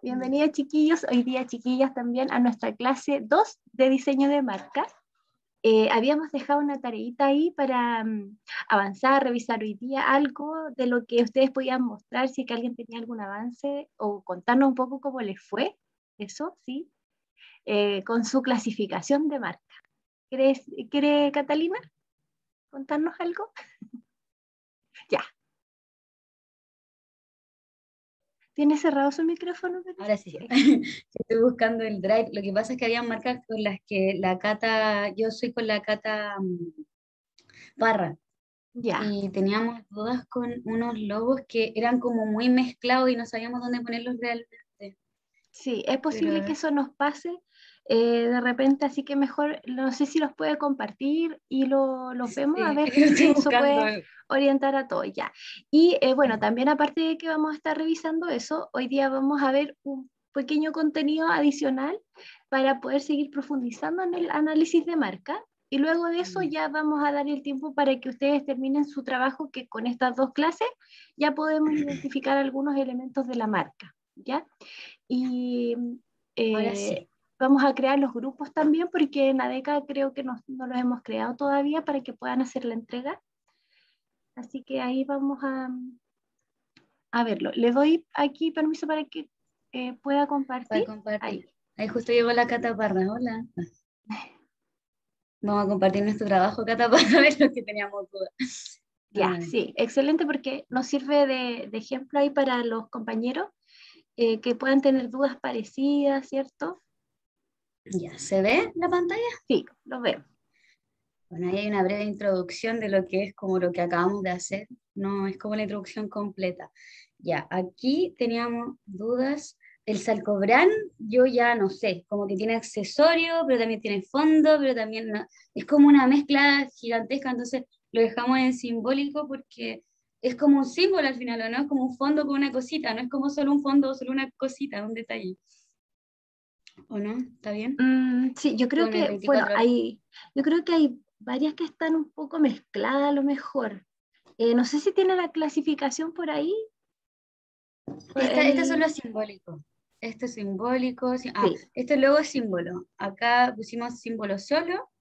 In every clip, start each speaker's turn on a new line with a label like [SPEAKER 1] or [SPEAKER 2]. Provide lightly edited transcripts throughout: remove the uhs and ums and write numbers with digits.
[SPEAKER 1] Bienvenida, chiquillos. Hoy día, chiquillas, también a nuestra clase 2 de diseño de marca. Habíamos dejado una tareita ahí para avanzar, revisar hoy día algo de lo que ustedes podían mostrar, si es que alguien tenía algún avance o contarnos un poco cómo les fue, eso, sí, con su clasificación de marca. ¿Quiere Catalina contarnos algo? Ya. ¿Tiene cerrado su micrófono?
[SPEAKER 2] Ahora sí, estoy buscando el drive. Lo que pasa es que había marcas con las que la Cata, yo soy con la Cata Parra,
[SPEAKER 1] Ya.
[SPEAKER 2] y teníamos dudas con unos logos que eran como muy mezclados y no sabíamos dónde ponerlos realmente.
[SPEAKER 1] Sí, es posible que
[SPEAKER 2] Pero
[SPEAKER 1] eso nos pase de repente, así que mejor, no sé si los puede compartir y los vemos a
[SPEAKER 2] sí,
[SPEAKER 1] ver
[SPEAKER 2] lo
[SPEAKER 1] si
[SPEAKER 2] estoy
[SPEAKER 1] eso
[SPEAKER 2] buscando.
[SPEAKER 1] puede orientar a todos ya. Y bueno, también aparte de que vamos a estar revisando eso, hoy día vamos a ver un pequeño contenido adicional para poder seguir profundizando en el análisis de marca. Y luego de eso ya vamos a dar el tiempo para que ustedes terminen su trabajo, que con estas dos clases ya podemos identificar algunos elementos de la marca, ¿ya? Y
[SPEAKER 2] Ahora
[SPEAKER 1] eh,
[SPEAKER 2] sí.
[SPEAKER 1] vamos a crear los grupos también, porque en ADECA creo que no los hemos creado todavía para que puedan hacer la entrega. Así que ahí vamos a verlo. Le doy aquí permiso para que pueda
[SPEAKER 2] Para
[SPEAKER 1] compartir.
[SPEAKER 2] compartir.
[SPEAKER 1] Ahí.
[SPEAKER 2] Ahí justo llegó la Cata Parra. Hola. Vamos a compartir nuestro trabajo, Cata, para ver lo que teníamos dudas. A
[SPEAKER 1] Ya,
[SPEAKER 2] ver.
[SPEAKER 1] sí, excelente, porque nos sirve de ejemplo ahí para los compañeros que puedan tener dudas parecidas, ¿cierto?
[SPEAKER 2] Ya, ¿se ve la pantalla?
[SPEAKER 1] Sí, lo vemos.
[SPEAKER 2] Bueno, ahí hay una breve introducción de lo que es como lo que acabamos de hacer, no es como la introducción completa. Ya, aquí teníamos dudas. El Salcobrán, yo ya no sé, como que tiene accesorio, pero también tiene fondo, pero también es como una mezcla gigantesca, entonces lo dejamos en simbólico porque es como un símbolo al final, ¿o no? Es como un fondo con una cosita, no es como solo un fondo o solo una cosita, un detalle. ¿O no? ¿Está bien?
[SPEAKER 1] Sí, yo creo
[SPEAKER 2] Con el
[SPEAKER 1] que, bueno,
[SPEAKER 2] 24 horas.
[SPEAKER 1] yo creo que hay varias que están un poco mezcladas a lo mejor. No sé si tiene la clasificación por ahí.
[SPEAKER 2] Estas son los simbólicos. Esto es simbólico.
[SPEAKER 1] Sí,
[SPEAKER 2] Este logo es símbolo. Acá pusimos símbolo solo,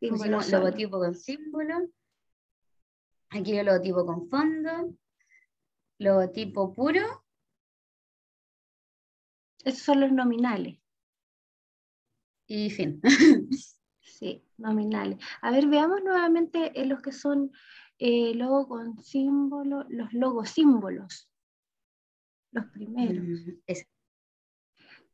[SPEAKER 1] símbolo
[SPEAKER 2] pusimos
[SPEAKER 1] solo.
[SPEAKER 2] logotipo con símbolo. Aquí el logotipo con fondo, logotipo puro
[SPEAKER 1] Esos son los nominales.
[SPEAKER 2] y fin.
[SPEAKER 1] Sí, nominales. A ver, veamos nuevamente los que son logo con símbolo, los logos símbolos, los primeros.
[SPEAKER 2] Ese.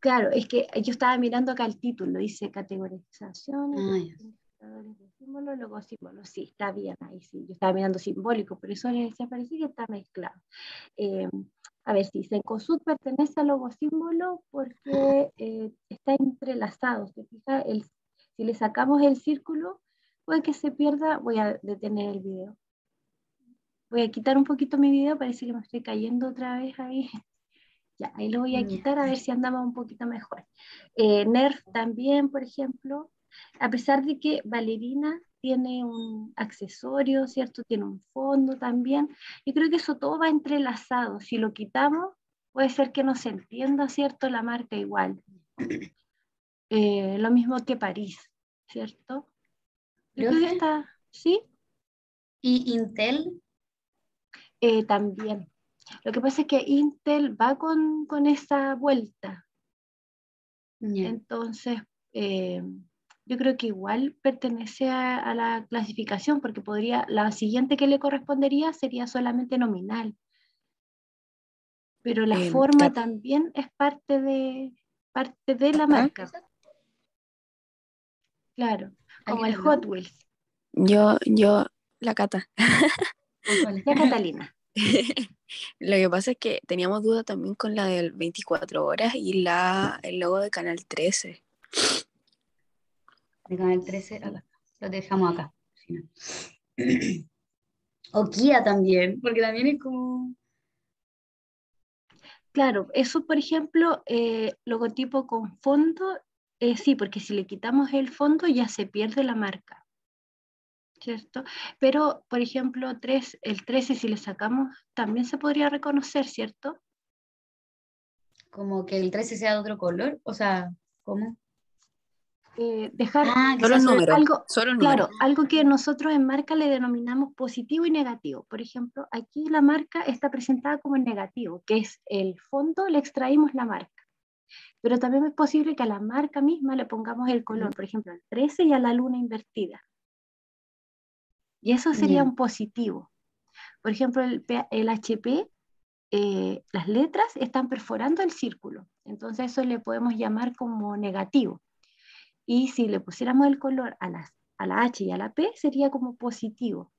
[SPEAKER 1] Claro, es que yo estaba mirando acá el título, dice categorización y
[SPEAKER 2] Ah, ya.
[SPEAKER 1] clasificadores de símbolos, luego símbolos. Sí, está bien ahí, sí. Yo estaba mirando simbólico, por eso les decía, parece que está mezclado. Eh, a ver, si Cencosud pertenece al logo símbolo porque está entrelazado. ¿Se fija? Si le sacamos el círculo, puede que se pierda. Voy a detener el video. Voy a quitar un poquito mi video, parece que me estoy cayendo otra vez ahí. Ya, ahí lo voy a
[SPEAKER 2] Ya.
[SPEAKER 1] quitar a ver si andamos un poquito mejor. Nerf también, por ejemplo, a pesar de que Valerina tiene un accesorio, ¿cierto? Tiene un fondo también. Yo creo que eso todo va entrelazado. Si lo quitamos, puede ser que no se entienda, ¿cierto? La marca igual. Lo mismo que París, ¿cierto? Yo creo que
[SPEAKER 2] Profe,
[SPEAKER 1] está, ¿sí?
[SPEAKER 2] y Intel.
[SPEAKER 1] También. Lo que pasa es que Intel va con esa vuelta.
[SPEAKER 2] Ya.
[SPEAKER 1] Entonces, eh, yo creo que igual pertenece a la clasificación, porque la siguiente que le correspondería sería solamente nominal, pero la forma
[SPEAKER 3] Cata,
[SPEAKER 1] también es parte de la
[SPEAKER 3] ¿ah?
[SPEAKER 1] marca, claro, como
[SPEAKER 2] ¿Alguien
[SPEAKER 1] el Hot
[SPEAKER 2] habló?
[SPEAKER 1] Wheels.
[SPEAKER 3] La Cata.
[SPEAKER 2] Vale.
[SPEAKER 1] Ya, Catalina.
[SPEAKER 3] Lo que pasa es que teníamos duda también con la del 24 horas y el logo de Canal 13.
[SPEAKER 2] De Canal 13,
[SPEAKER 1] Sí.
[SPEAKER 2] acá. Lo dejamos acá. Si no. O Kia también, porque también es como.
[SPEAKER 1] Claro, eso por ejemplo, logotipo con fondo, sí, porque si le quitamos el fondo ya se pierde la marca. ¿Cierto? Pero, por ejemplo, el 13 si le sacamos, también se podría reconocer, ¿cierto?
[SPEAKER 2] Como que el 13 sea de otro color, o sea, ¿cómo?
[SPEAKER 1] Dejar
[SPEAKER 2] Que
[SPEAKER 3] Solo
[SPEAKER 2] sea
[SPEAKER 3] el
[SPEAKER 2] solo...
[SPEAKER 3] número,
[SPEAKER 1] algo,
[SPEAKER 3] solo el número.
[SPEAKER 1] claro, algo que nosotros en marca le denominamos positivo y negativo. Por ejemplo, aquí la marca está presentada como en negativo, que es el fondo, le extraímos la marca. Pero también es posible que a la marca misma le pongamos el color, por ejemplo, al 13 y a la luna invertida. Y eso sería
[SPEAKER 2] Ya.
[SPEAKER 1] un positivo. Por ejemplo, el HP, las letras están perforando el círculo. Entonces eso le podemos llamar como negativo. Y si le pusiéramos el color a la H y a la P, sería como positivo.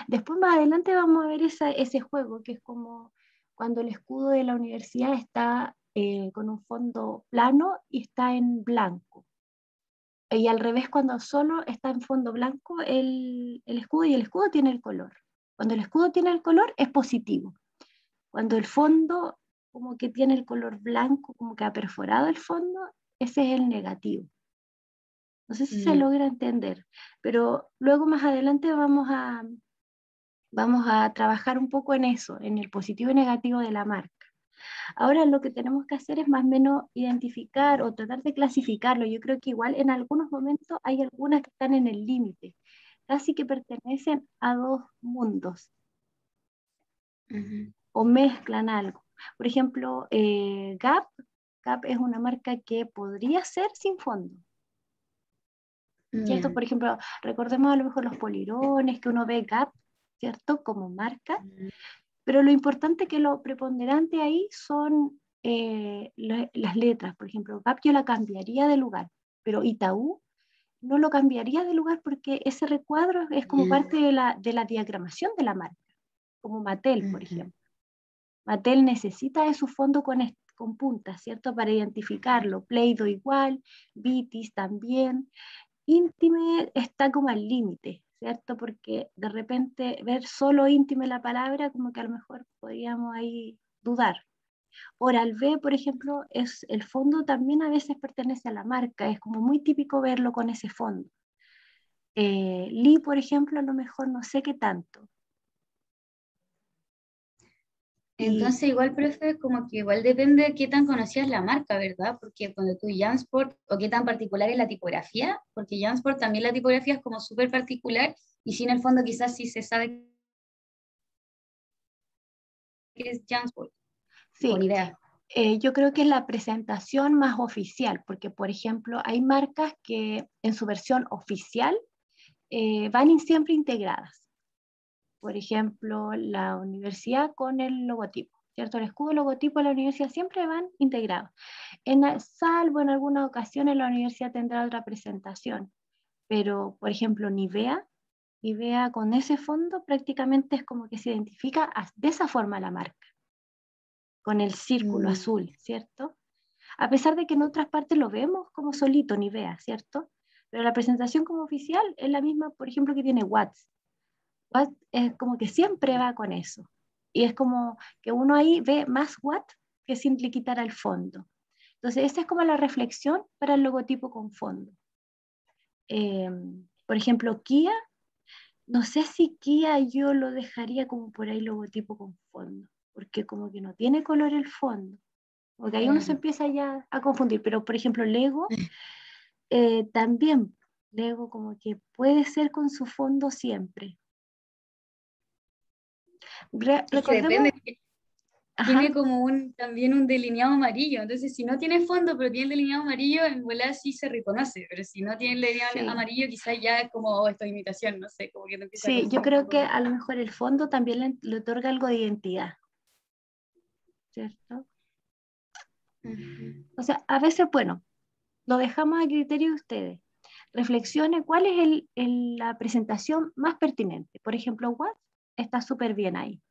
[SPEAKER 1] Después más adelante vamos a ver ese juego, que es como cuando el escudo de la universidad está con un fondo plano y está en blanco. Y al revés, cuando solo está en fondo blanco el escudo y el escudo tiene el color. Cuando el escudo tiene el color es positivo. Cuando el fondo como que tiene el color blanco, como que ha perforado el fondo, ese es el negativo. No sé si se
[SPEAKER 2] Ya.
[SPEAKER 1] logra entender, pero luego más adelante vamos a trabajar un poco en eso, en el positivo y negativo de la marca. Ahora lo que tenemos que hacer es más o menos identificar o tratar de clasificarlo. Yo creo que igual en algunos momentos hay algunas que están en el límite, casi que pertenecen a dos mundos
[SPEAKER 2] Ujú.
[SPEAKER 1] o mezclan algo. Por ejemplo, Gap, Gap es una marca que podría ser sin fondo, ¿cierto?
[SPEAKER 2] Ya.
[SPEAKER 1] Por ejemplo, recordemos a lo mejor los polirones que uno ve Gap, ¿cierto? Como marca, pero lo importante que lo preponderante ahí son las letras. Por ejemplo, Gap yo la cambiaría de lugar, pero Itaú no lo cambiaría de lugar porque ese recuadro es como
[SPEAKER 2] Ya.
[SPEAKER 1] parte de la diagramación de la marca, como Mattel, por
[SPEAKER 2] Ujú.
[SPEAKER 1] ejemplo. Mattel necesita de su fondo con puntas, ¿cierto? Para identificarlo. Play-Doh igual, Vitis también. Íntime está como al límite, ¿cierto? Porque de repente ver solo íntime la palabra, como que a lo mejor podríamos ahí dudar. Oral B, por ejemplo, es el fondo también a veces pertenece a la marca, es como muy típico verlo con ese fondo. Lee, por ejemplo, a lo mejor no sé qué tanto. Y
[SPEAKER 2] Entonces, igual, profe, como que igual depende de qué tan conocida es la marca, ¿verdad? Porque cuando tú Jansport, o qué tan particular es la tipografía, porque Jansport también la tipografía es como súper particular, y si en el fondo quizás sí se sabe qué es Jansport, o
[SPEAKER 1] sí,
[SPEAKER 2] ni idea.
[SPEAKER 1] yo creo que es la presentación más oficial, porque por ejemplo hay marcas que en su versión oficial van siempre integradas. Por ejemplo, la universidad con el logotipo, ¿cierto? El escudo y el logotipo de la universidad siempre van integrados. Salvo en algunas ocasiones la universidad tendrá otra presentación, pero por ejemplo Nivea con ese fondo prácticamente es como que se identifica de esa forma la marca, con el círculo
[SPEAKER 2] Mm,
[SPEAKER 1] azul, ¿cierto? A pesar de que en otras partes lo vemos como solito Nivea, ¿cierto? Pero la presentación como oficial es la misma, por ejemplo, que tiene Watts. Watt es como que siempre va con eso. Y es como que uno ahí ve más Watt que sin le quitar al fondo. Entonces, esa es como la reflexión para el logotipo con fondo. Eh, por ejemplo, Kia, no sé si Kia yo lo dejaría como por ahí logotipo con fondo, porque como que no tiene color el fondo. Porque ahí uno se
[SPEAKER 2] claro.
[SPEAKER 1] empieza ya a confundir. Pero, por ejemplo, Lego también. Lego como que puede ser con su fondo siempre.
[SPEAKER 2] Es que
[SPEAKER 1] Recordemos,
[SPEAKER 2] depende,
[SPEAKER 1] ajá,
[SPEAKER 2] tiene como también un delineado amarillo, entonces si no tiene fondo pero tiene el delineado amarillo, en volada sí se reconoce, pero si no tiene el delineado
[SPEAKER 1] sí.
[SPEAKER 2] amarillo quizás ya es como, oh, esto es imitación, no sé, como que te empieza a
[SPEAKER 1] Sí, yo
[SPEAKER 2] confundir un
[SPEAKER 1] creo que
[SPEAKER 2] poco.
[SPEAKER 1] a lo mejor el fondo también le otorga algo de identidad, ¿cierto?
[SPEAKER 2] Ujú.
[SPEAKER 1] O sea, a veces, bueno, lo dejamos a criterio de ustedes. Reflexione cuál es la presentación más pertinente. Por ejemplo, Watt está súper bien ahí.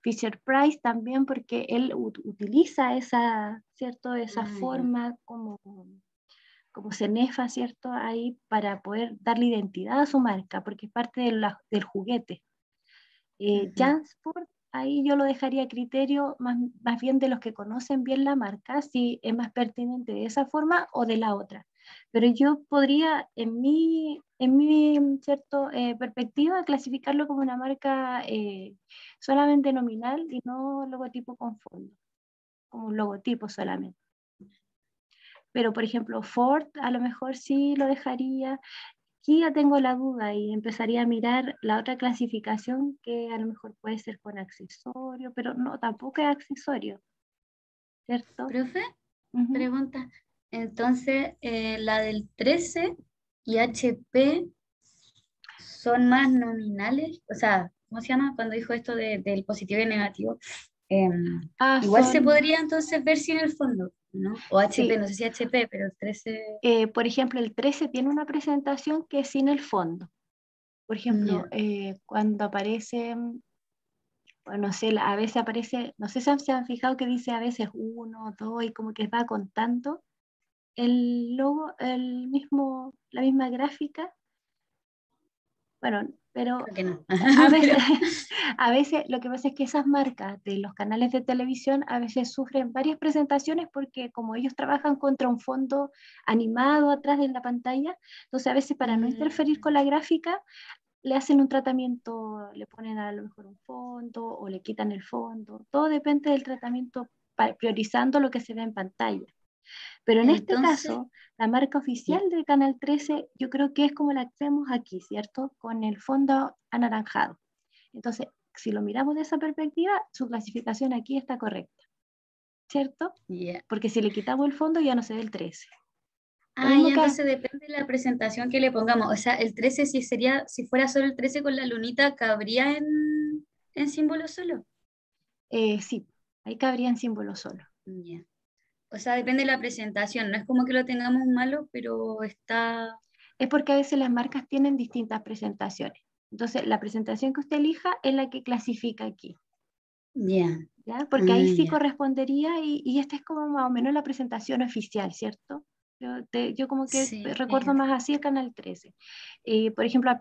[SPEAKER 1] Fisher Price también porque él utiliza esa, ¿cierto? Esa
[SPEAKER 2] Ah, ya.
[SPEAKER 1] forma como cenefa, ¿cierto? Ahí para poder darle identidad a su marca, porque es parte del juguete.
[SPEAKER 2] Ujú.
[SPEAKER 1] Jansport, ahí yo lo dejaría a criterio más bien de los que conocen bien la marca, si es más pertinente de esa forma o de la otra. Pero yo podría, en mi cierto, perspectiva, clasificarlo como una marca solamente nominal y no logotipo con fondo, como un logotipo solamente. pero por ejemplo Ford a lo mejor sí lo dejaría. Aquí ya tengo la duda y empezaría a mirar la otra clasificación que a lo mejor puede ser con accesorio, pero no, tampoco es accesorio, ¿cierto?
[SPEAKER 2] Profe,
[SPEAKER 1] Ujú.
[SPEAKER 2] pregunta. Entonces, la del 13 y HP son más nominales, o sea, ¿cómo se llama? Cuando dijo esto del positivo y negativo,
[SPEAKER 1] Ah,
[SPEAKER 2] igual se
[SPEAKER 1] son,
[SPEAKER 2] podría entonces ver sin el fondo, ¿no? O HP,
[SPEAKER 1] sí,
[SPEAKER 2] no sé si HP, pero el 13,
[SPEAKER 1] por ejemplo, el 13 tiene una presentación que es sin el fondo. Por ejemplo,
[SPEAKER 2] ya.
[SPEAKER 1] cuando aparece, bueno, no sé, a veces aparece, no sé si se han fijado que dice a veces uno, dos, y como que va contando el logo, la misma gráfica, bueno, pero
[SPEAKER 2] Creo que no.
[SPEAKER 1] a veces,
[SPEAKER 2] Pero,
[SPEAKER 1] a veces lo que pasa es que esas marcas de los canales de televisión a veces sufren varias presentaciones porque como ellos trabajan contra un fondo animado atrás de la pantalla, entonces a veces para no interferir con
[SPEAKER 2] mm,
[SPEAKER 1] la gráfica, le hacen un tratamiento, le ponen a lo mejor un fondo o le quitan el fondo. Todo depende del tratamiento, priorizando lo que se ve en pantalla. Pero en este
[SPEAKER 2] entonces,
[SPEAKER 1] caso, la marca
[SPEAKER 2] ya.
[SPEAKER 1] oficial de Canal 13, yo creo que es como la que vemos aquí, ¿cierto? Con el fondo anaranjado. Entonces, si lo miramos de esa perspectiva, su clasificación aquí está correcta, ¿cierto?
[SPEAKER 2] Ya.
[SPEAKER 1] Porque si le quitamos el fondo ya no se ve el 13. Lo
[SPEAKER 2] Ah,
[SPEAKER 1] mismo
[SPEAKER 2] ya
[SPEAKER 1] que
[SPEAKER 2] entonces depende de la presentación que le pongamos. O sea, el 13 si sería, si fuera solo el 13 con la lunita, ¿cabría en símbolo solo?
[SPEAKER 1] sí, ahí cabría en símbolo solo.
[SPEAKER 2] Ya. O sea, depende de la presentación. No es como que lo tengamos malo, pero está.
[SPEAKER 1] Es porque a veces las marcas tienen distintas presentaciones. Entonces, la presentación que usted elija es la que clasifica aquí,
[SPEAKER 2] Ya.
[SPEAKER 1] ¿ya? Porque ahí
[SPEAKER 2] Ah,
[SPEAKER 1] sí
[SPEAKER 2] ya.
[SPEAKER 1] correspondería y esta es como más o menos la presentación oficial, ¿cierto? Yo como que
[SPEAKER 2] Sí.
[SPEAKER 1] recuerdo más así el Canal 13. Por ejemplo,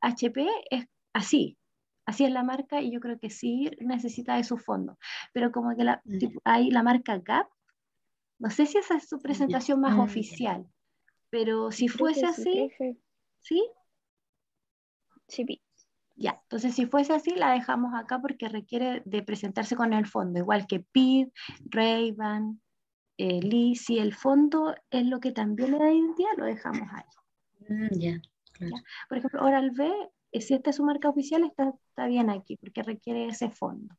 [SPEAKER 1] HP es así, así es la marca y yo creo que sí necesita de su fondo. Pero como que
[SPEAKER 2] Ya.
[SPEAKER 1] hay la marca Gap, no sé si esa es su
[SPEAKER 2] Ya.
[SPEAKER 1] presentación más
[SPEAKER 2] Ya.
[SPEAKER 1] oficial, pero si
[SPEAKER 3] Creo
[SPEAKER 1] fuese
[SPEAKER 3] que sí,
[SPEAKER 1] así,
[SPEAKER 3] profe.
[SPEAKER 1] ¿sí?
[SPEAKER 3] Sí,
[SPEAKER 1] Ya, entonces si fuese así, la dejamos acá porque requiere de presentarse con el fondo, igual que PID, Ray-Ban, Lee, si el fondo es lo que también le da identidad, lo dejamos ahí.
[SPEAKER 2] Ya. Claro.
[SPEAKER 1] ¿Ya? Por ejemplo, Oral-B, si esta es su marca oficial, está bien aquí porque requiere ese fondo.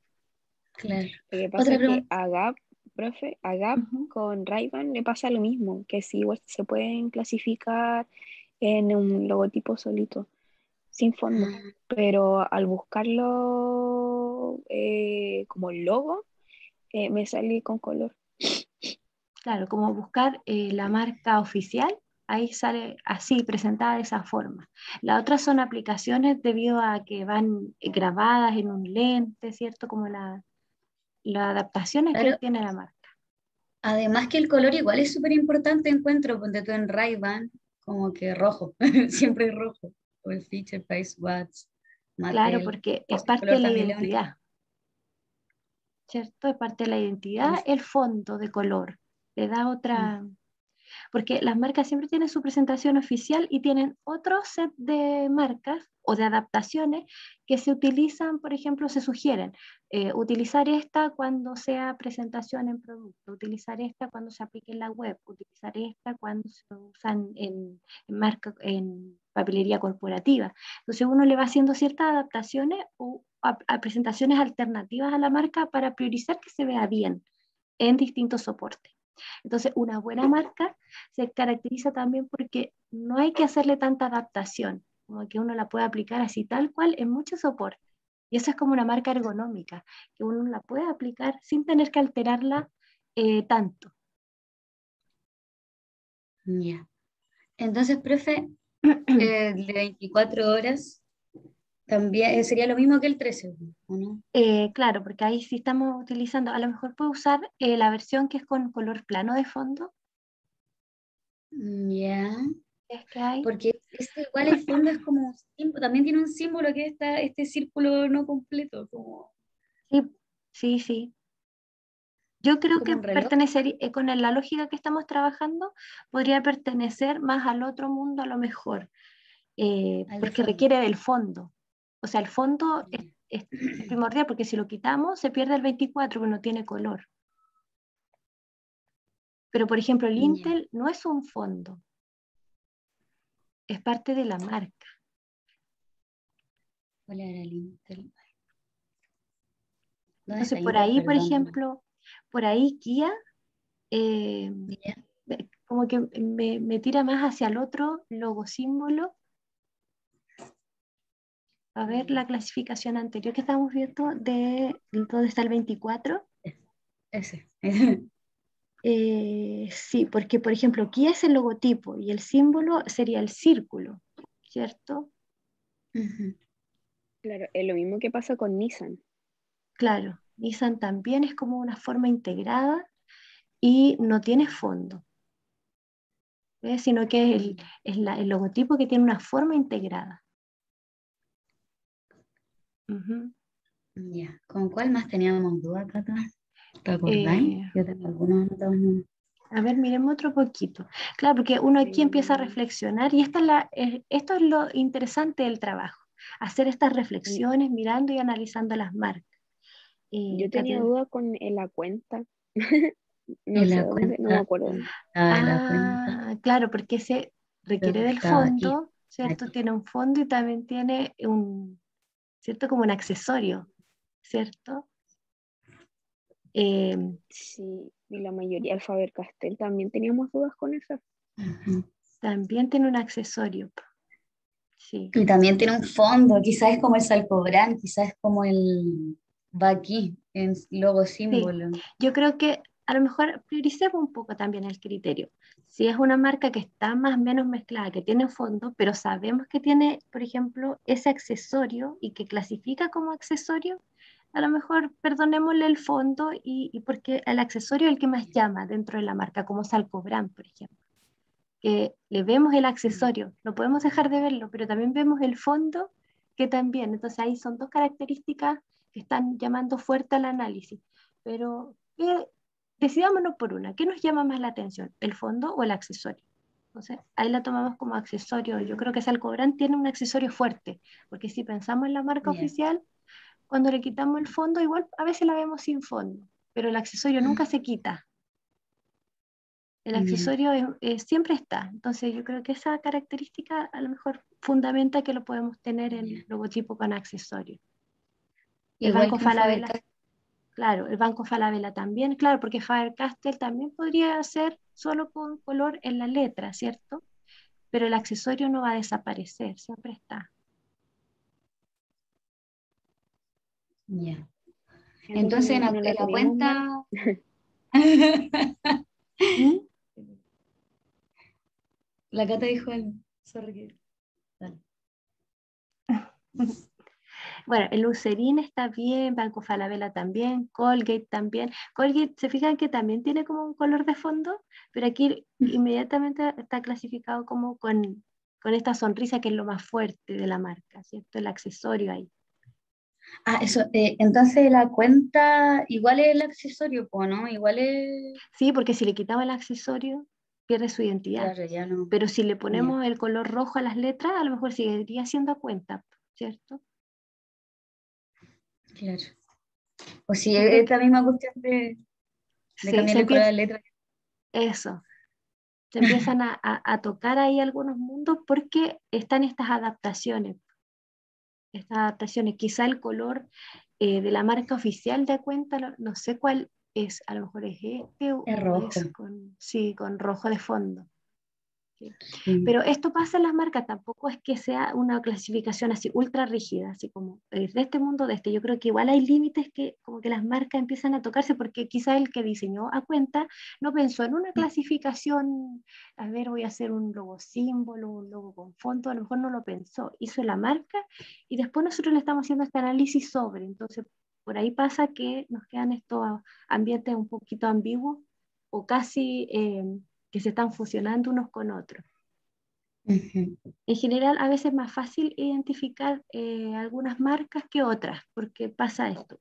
[SPEAKER 2] Claro.
[SPEAKER 3] lo que pasa
[SPEAKER 2] Otra
[SPEAKER 3] es que
[SPEAKER 2] pregunta.
[SPEAKER 3] a Gap, profe, a Gap
[SPEAKER 1] Ujú.
[SPEAKER 3] con Ray-Ban le pasa lo mismo, que sí, igual se pueden clasificar en un logotipo solito, sin fondo,
[SPEAKER 2] Ah,
[SPEAKER 3] pero al buscarlo como logo, me sale con color.
[SPEAKER 1] Claro, como buscar la marca oficial, ahí sale así, presentada de esa forma. Las otras son aplicaciones debido a que van grabadas en un lente, ¿cierto? Como las adaptaciones que
[SPEAKER 2] claro.
[SPEAKER 1] tiene la marca.
[SPEAKER 2] Además que el color igual es súper importante, encuentro, ponte tú en Ray-Ban, como que rojo, siempre es rojo. O el Fisher Price Watch,
[SPEAKER 1] Claro,
[SPEAKER 2] Mattel,
[SPEAKER 1] porque es
[SPEAKER 2] ese
[SPEAKER 1] parte de
[SPEAKER 2] color
[SPEAKER 1] la
[SPEAKER 2] también le une.
[SPEAKER 1] identidad, ¿cierto? Es parte de la identidad,
[SPEAKER 2] El-
[SPEAKER 1] el fondo de color. Le da otra, porque las marcas siempre tienen su presentación oficial y tienen otro set de marcas o de adaptaciones que se utilizan, por ejemplo, se sugieren utilizar esta cuando sea presentación en producto, utilizar esta cuando se aplique en la web, utilizar esta cuando se usan en papelería corporativa. Entonces uno le va haciendo ciertas adaptaciones o a presentaciones alternativas a la marca para priorizar que se vea bien en distintos soportes. Entonces, una buena marca se caracteriza también porque no hay que hacerle tanta adaptación, como que uno la puede aplicar así tal cual en muchos soportes. Y eso es como una marca ergonómica, que uno la puede aplicar sin tener que alterarla tanto.
[SPEAKER 2] Ya. Entonces, profe, el de 24 horas también sería lo mismo que el 13, ¿o no?
[SPEAKER 1] Claro, porque ahí sí estamos utilizando, a lo mejor puedo usar la versión que es con color plano de fondo,
[SPEAKER 2] Ya.
[SPEAKER 1] es que hay.
[SPEAKER 2] Porque este igual el fondo es como un símbolo, también tiene un símbolo que es este círculo no completo, como,
[SPEAKER 1] Sí, sí, sí. Yo creo
[SPEAKER 2] como
[SPEAKER 1] que
[SPEAKER 2] un reloj.
[SPEAKER 1] pertenecería, con la lógica que estamos trabajando, podría pertenecer más al otro mundo a lo mejor,
[SPEAKER 2] Al de
[SPEAKER 1] porque
[SPEAKER 2] fondo.
[SPEAKER 1] requiere del fondo. O sea, el fondo es primordial porque si lo quitamos se pierde el 24 que no tiene color. Pero, por ejemplo, el
[SPEAKER 2] Ya.
[SPEAKER 1] Intel no es un fondo, es parte de la marca.
[SPEAKER 2] ¿Cuál era el Intel? ¿Dónde
[SPEAKER 1] Entonces,
[SPEAKER 2] está
[SPEAKER 1] por
[SPEAKER 2] Intel?
[SPEAKER 1] ahí, por
[SPEAKER 2] Perdón.
[SPEAKER 1] ejemplo, por ahí Kia
[SPEAKER 2] Ya.
[SPEAKER 1] como que me tira más hacia el otro logo símbolo. A ver la clasificación anterior que estamos viendo de dónde está el 24.
[SPEAKER 2] Ese.
[SPEAKER 1] Sí, porque por ejemplo, Kia es el logotipo y el símbolo sería el círculo, ¿cierto?
[SPEAKER 2] Ujú.
[SPEAKER 3] Claro, es lo mismo que pasa con Nissan.
[SPEAKER 1] Claro, Nissan también es como una forma integrada y no tiene fondo, ¿ves? Sino que es el logotipo que tiene una forma integrada. Ujú.
[SPEAKER 2] Ya. ¿Con cuál más teníamos dudas, Cata? ¿Te acordáis?
[SPEAKER 1] Eh,
[SPEAKER 2] Yo tengo algunos anotados. No.
[SPEAKER 1] A ver, miremos otro poquito. Claro, porque uno aquí empieza a
[SPEAKER 3] Mm,
[SPEAKER 1] reflexionar y esto es lo interesante del trabajo, hacer estas reflexiones mirando y analizando las marcas.
[SPEAKER 3] Yo tenía
[SPEAKER 1] Cate-
[SPEAKER 3] duda con la cuenta.
[SPEAKER 2] Y
[SPEAKER 3] No sé
[SPEAKER 2] la
[SPEAKER 3] dónde, no me
[SPEAKER 2] cuenta,
[SPEAKER 3] acuerdo.
[SPEAKER 2] la cuenta,
[SPEAKER 1] claro, porque se requiere
[SPEAKER 2] creo que
[SPEAKER 1] del
[SPEAKER 2] estaba aquí.
[SPEAKER 1] fondo, ¿cierto?
[SPEAKER 2] Aquí.
[SPEAKER 1] Tiene un fondo y también tiene ¿cierto? Como un accesorio, ¿cierto? Eh,
[SPEAKER 3] Sí, y la mayoría del Faber-Castell también teníamos dudas con eso.
[SPEAKER 2] Ujú.
[SPEAKER 1] También tiene un accesorio, sí.
[SPEAKER 2] Y también tiene un fondo, quizás es como el Salcobrán, quizás es como el va aquí, en logo
[SPEAKER 1] Sí,
[SPEAKER 2] símbolo.
[SPEAKER 1] yo creo que a lo mejor prioricemos un poco también el criterio. Si es una marca que está más o menos mezclada, que tiene fondo, pero sabemos que tiene, por ejemplo, ese accesorio y que clasifica como accesorio, a lo mejor perdonémosle el fondo y porque el accesorio es el que más llama dentro de la marca, como Salcobran, por ejemplo. Que le vemos el accesorio, no podemos dejar de verlo, pero también vemos el fondo que también. Entonces ahí son dos características que están llamando fuerte al análisis. Pero decidámonos por una, ¿qué nos llama más la atención? ¿El fondo o el accesorio? Entonces ahí la tomamos como accesorio. Yo creo que Salcobran tiene un accesorio fuerte, porque si pensamos en la marca
[SPEAKER 2] Ya.
[SPEAKER 1] oficial, cuando le quitamos el fondo, igual a veces la vemos sin fondo, pero el accesorio nunca se quita. El
[SPEAKER 2] Ya.
[SPEAKER 1] accesorio siempre está. Entonces yo creo que esa característica a lo mejor fundamenta que lo podemos tener en
[SPEAKER 2] Ya.
[SPEAKER 1] logotipo con accesorio. El
[SPEAKER 2] Igual
[SPEAKER 1] Banco
[SPEAKER 2] que un
[SPEAKER 1] Falabella,
[SPEAKER 2] Faber-Castell.
[SPEAKER 1] claro, el Banco Falabella también, claro, porque Faber-Castell también podría ser solo con color en la letra, ¿cierto? Pero el accesorio no va a desaparecer, siempre está.
[SPEAKER 3] Entonces
[SPEAKER 2] Entonces
[SPEAKER 3] no
[SPEAKER 2] en
[SPEAKER 3] la
[SPEAKER 2] la
[SPEAKER 3] teníamos mal.
[SPEAKER 2] cuenta,
[SPEAKER 1] ¿Mm?
[SPEAKER 2] la Cata dijo algo. Sorry. Dale.
[SPEAKER 1] Bueno, el Lucerín está bien, Banco Falabella también, Colgate también. Colgate, ¿se fijan que también tiene como un color de fondo? Pero aquí inmediatamente está clasificado como con esta sonrisa que es lo más fuerte de la marca, ¿cierto? El accesorio ahí.
[SPEAKER 2] Ah, eso, entonces la cuenta igual es el accesorio, po, ¿no? Igual es,
[SPEAKER 1] Sí, porque si le quitamos el accesorio, pierde su identidad.
[SPEAKER 2] claro, ya no,
[SPEAKER 1] Pero si le
[SPEAKER 2] ya,
[SPEAKER 1] ponemos el color rojo a las letras, a lo mejor seguiría siendo a cuenta, ¿cierto?
[SPEAKER 2] claro. O si
[SPEAKER 1] Yo
[SPEAKER 2] es
[SPEAKER 1] creo que
[SPEAKER 2] esta misma cuestión de
[SPEAKER 1] sí, se
[SPEAKER 2] cambiarle el color a
[SPEAKER 1] empieza,
[SPEAKER 2] la letra.
[SPEAKER 1] eso, se empiezan a tocar ahí algunos mundos porque están estas adaptaciones. Quizá el color de la marca oficial de cuenta, no sé cuál es, a lo mejor es este
[SPEAKER 2] Es
[SPEAKER 1] o
[SPEAKER 2] rojo.
[SPEAKER 1] es sí, con rojo de fondo. ¿Sí?
[SPEAKER 2] Sí.
[SPEAKER 1] Pero esto pasa en las marcas, tampoco es que sea una clasificación así ultra rígida, así como de este mundo, de este. Yo creo que igual hay límites que como que las marcas empiezan a tocarse porque quizá el que diseñó a cuenta no pensó en una clasificación, a ver, voy a hacer un logo símbolo, un logo con fondo, a lo mejor no lo pensó, hizo la marca y después nosotros le estamos haciendo este análisis sobre, entonces por ahí pasa que nos quedan estos ambientes un poquito ambiguos o casi que se están fusionando unos con otros.
[SPEAKER 2] Ujú.
[SPEAKER 1] En general, a veces es más fácil identificar algunas marcas que otras, porque pasa esto,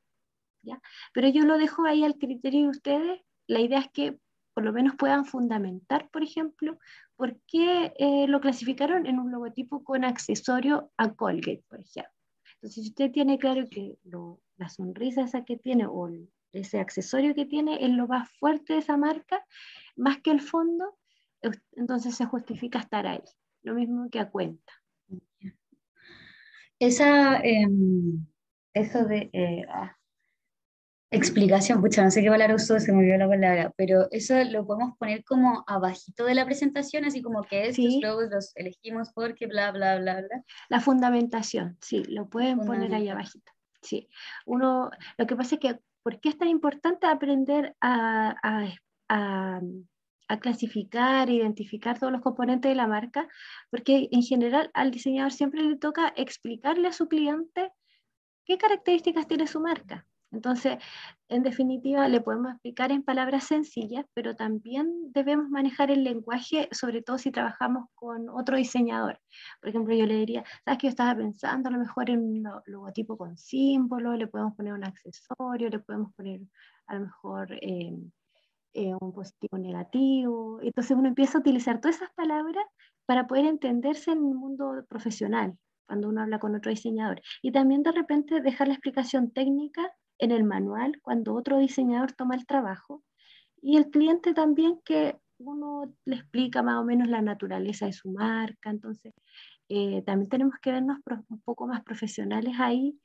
[SPEAKER 1] ¿ya? Pero yo lo dejo ahí al criterio de ustedes. La idea es que por lo menos puedan fundamentar, por ejemplo, por qué lo clasificaron en un logotipo con accesorio a Colgate, por ejemplo. Entonces, si usted tiene claro que la sonrisa esa que tiene o ese accesorio que tiene es lo más fuerte de esa marca, más que el fondo, entonces se justifica estar ahí. Lo mismo que a cuenta.
[SPEAKER 2] Esa, eso de explicación, pucha, no sé qué palabra usó, se me olvidó la palabra, pero eso lo podemos poner como abajito de la presentación, así como que estos
[SPEAKER 1] Sí,
[SPEAKER 2] logos los elegimos porque bla, bla, bla, bla.
[SPEAKER 1] la fundamentación, sí, lo pueden poner ahí
[SPEAKER 2] Fundamental.
[SPEAKER 1] abajito. Sí, lo que pasa es que, ¿por qué es tan importante aprender a, a clasificar, identificar todos los componentes de la marca? Porque en general al diseñador siempre le toca explicarle a su cliente qué características tiene su marca. Entonces, en definitiva, le podemos explicar en palabras sencillas, pero también debemos manejar el lenguaje, sobre todo si trabajamos con otro diseñador. Por ejemplo, yo le diría, ¿sabes qué? Yo estaba pensando a lo mejor en un logotipo con símbolo, le podemos poner un accesorio, le podemos poner a lo mejor un positivo negativo. Entonces uno empieza a utilizar todas esas palabras para poder entenderse en el mundo profesional, cuando uno habla con otro diseñador. Y también de repente dejar la explicación técnica en el manual cuando otro diseñador toma el trabajo. Y el cliente también que uno le explica más o menos la naturaleza de su marca. Entonces, también tenemos que vernos un poco más profesionales ahí.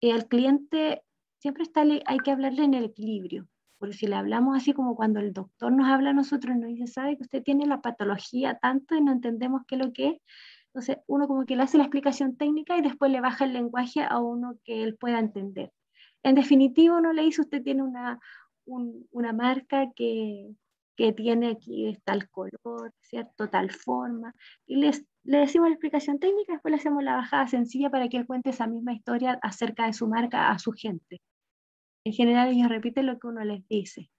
[SPEAKER 1] Al cliente siempre hay que hablarle en el equilibrio, porque si le hablamos así como cuando el doctor nos habla a nosotros y nos dice, sabe que usted tiene la patología tanto y no entendemos qué es lo que es, entonces uno como que le hace la explicación técnica y después le baja el lenguaje a uno que él pueda entender. En definitiva, uno le dice, usted tiene una marca que tiene aquí tal color, ¿cierto? Tal forma, y le decimos la explicación técnica, después le hacemos la bajada sencilla para que él cuente esa misma historia acerca de su marca a su gente. En general ellos repiten lo que uno les dice.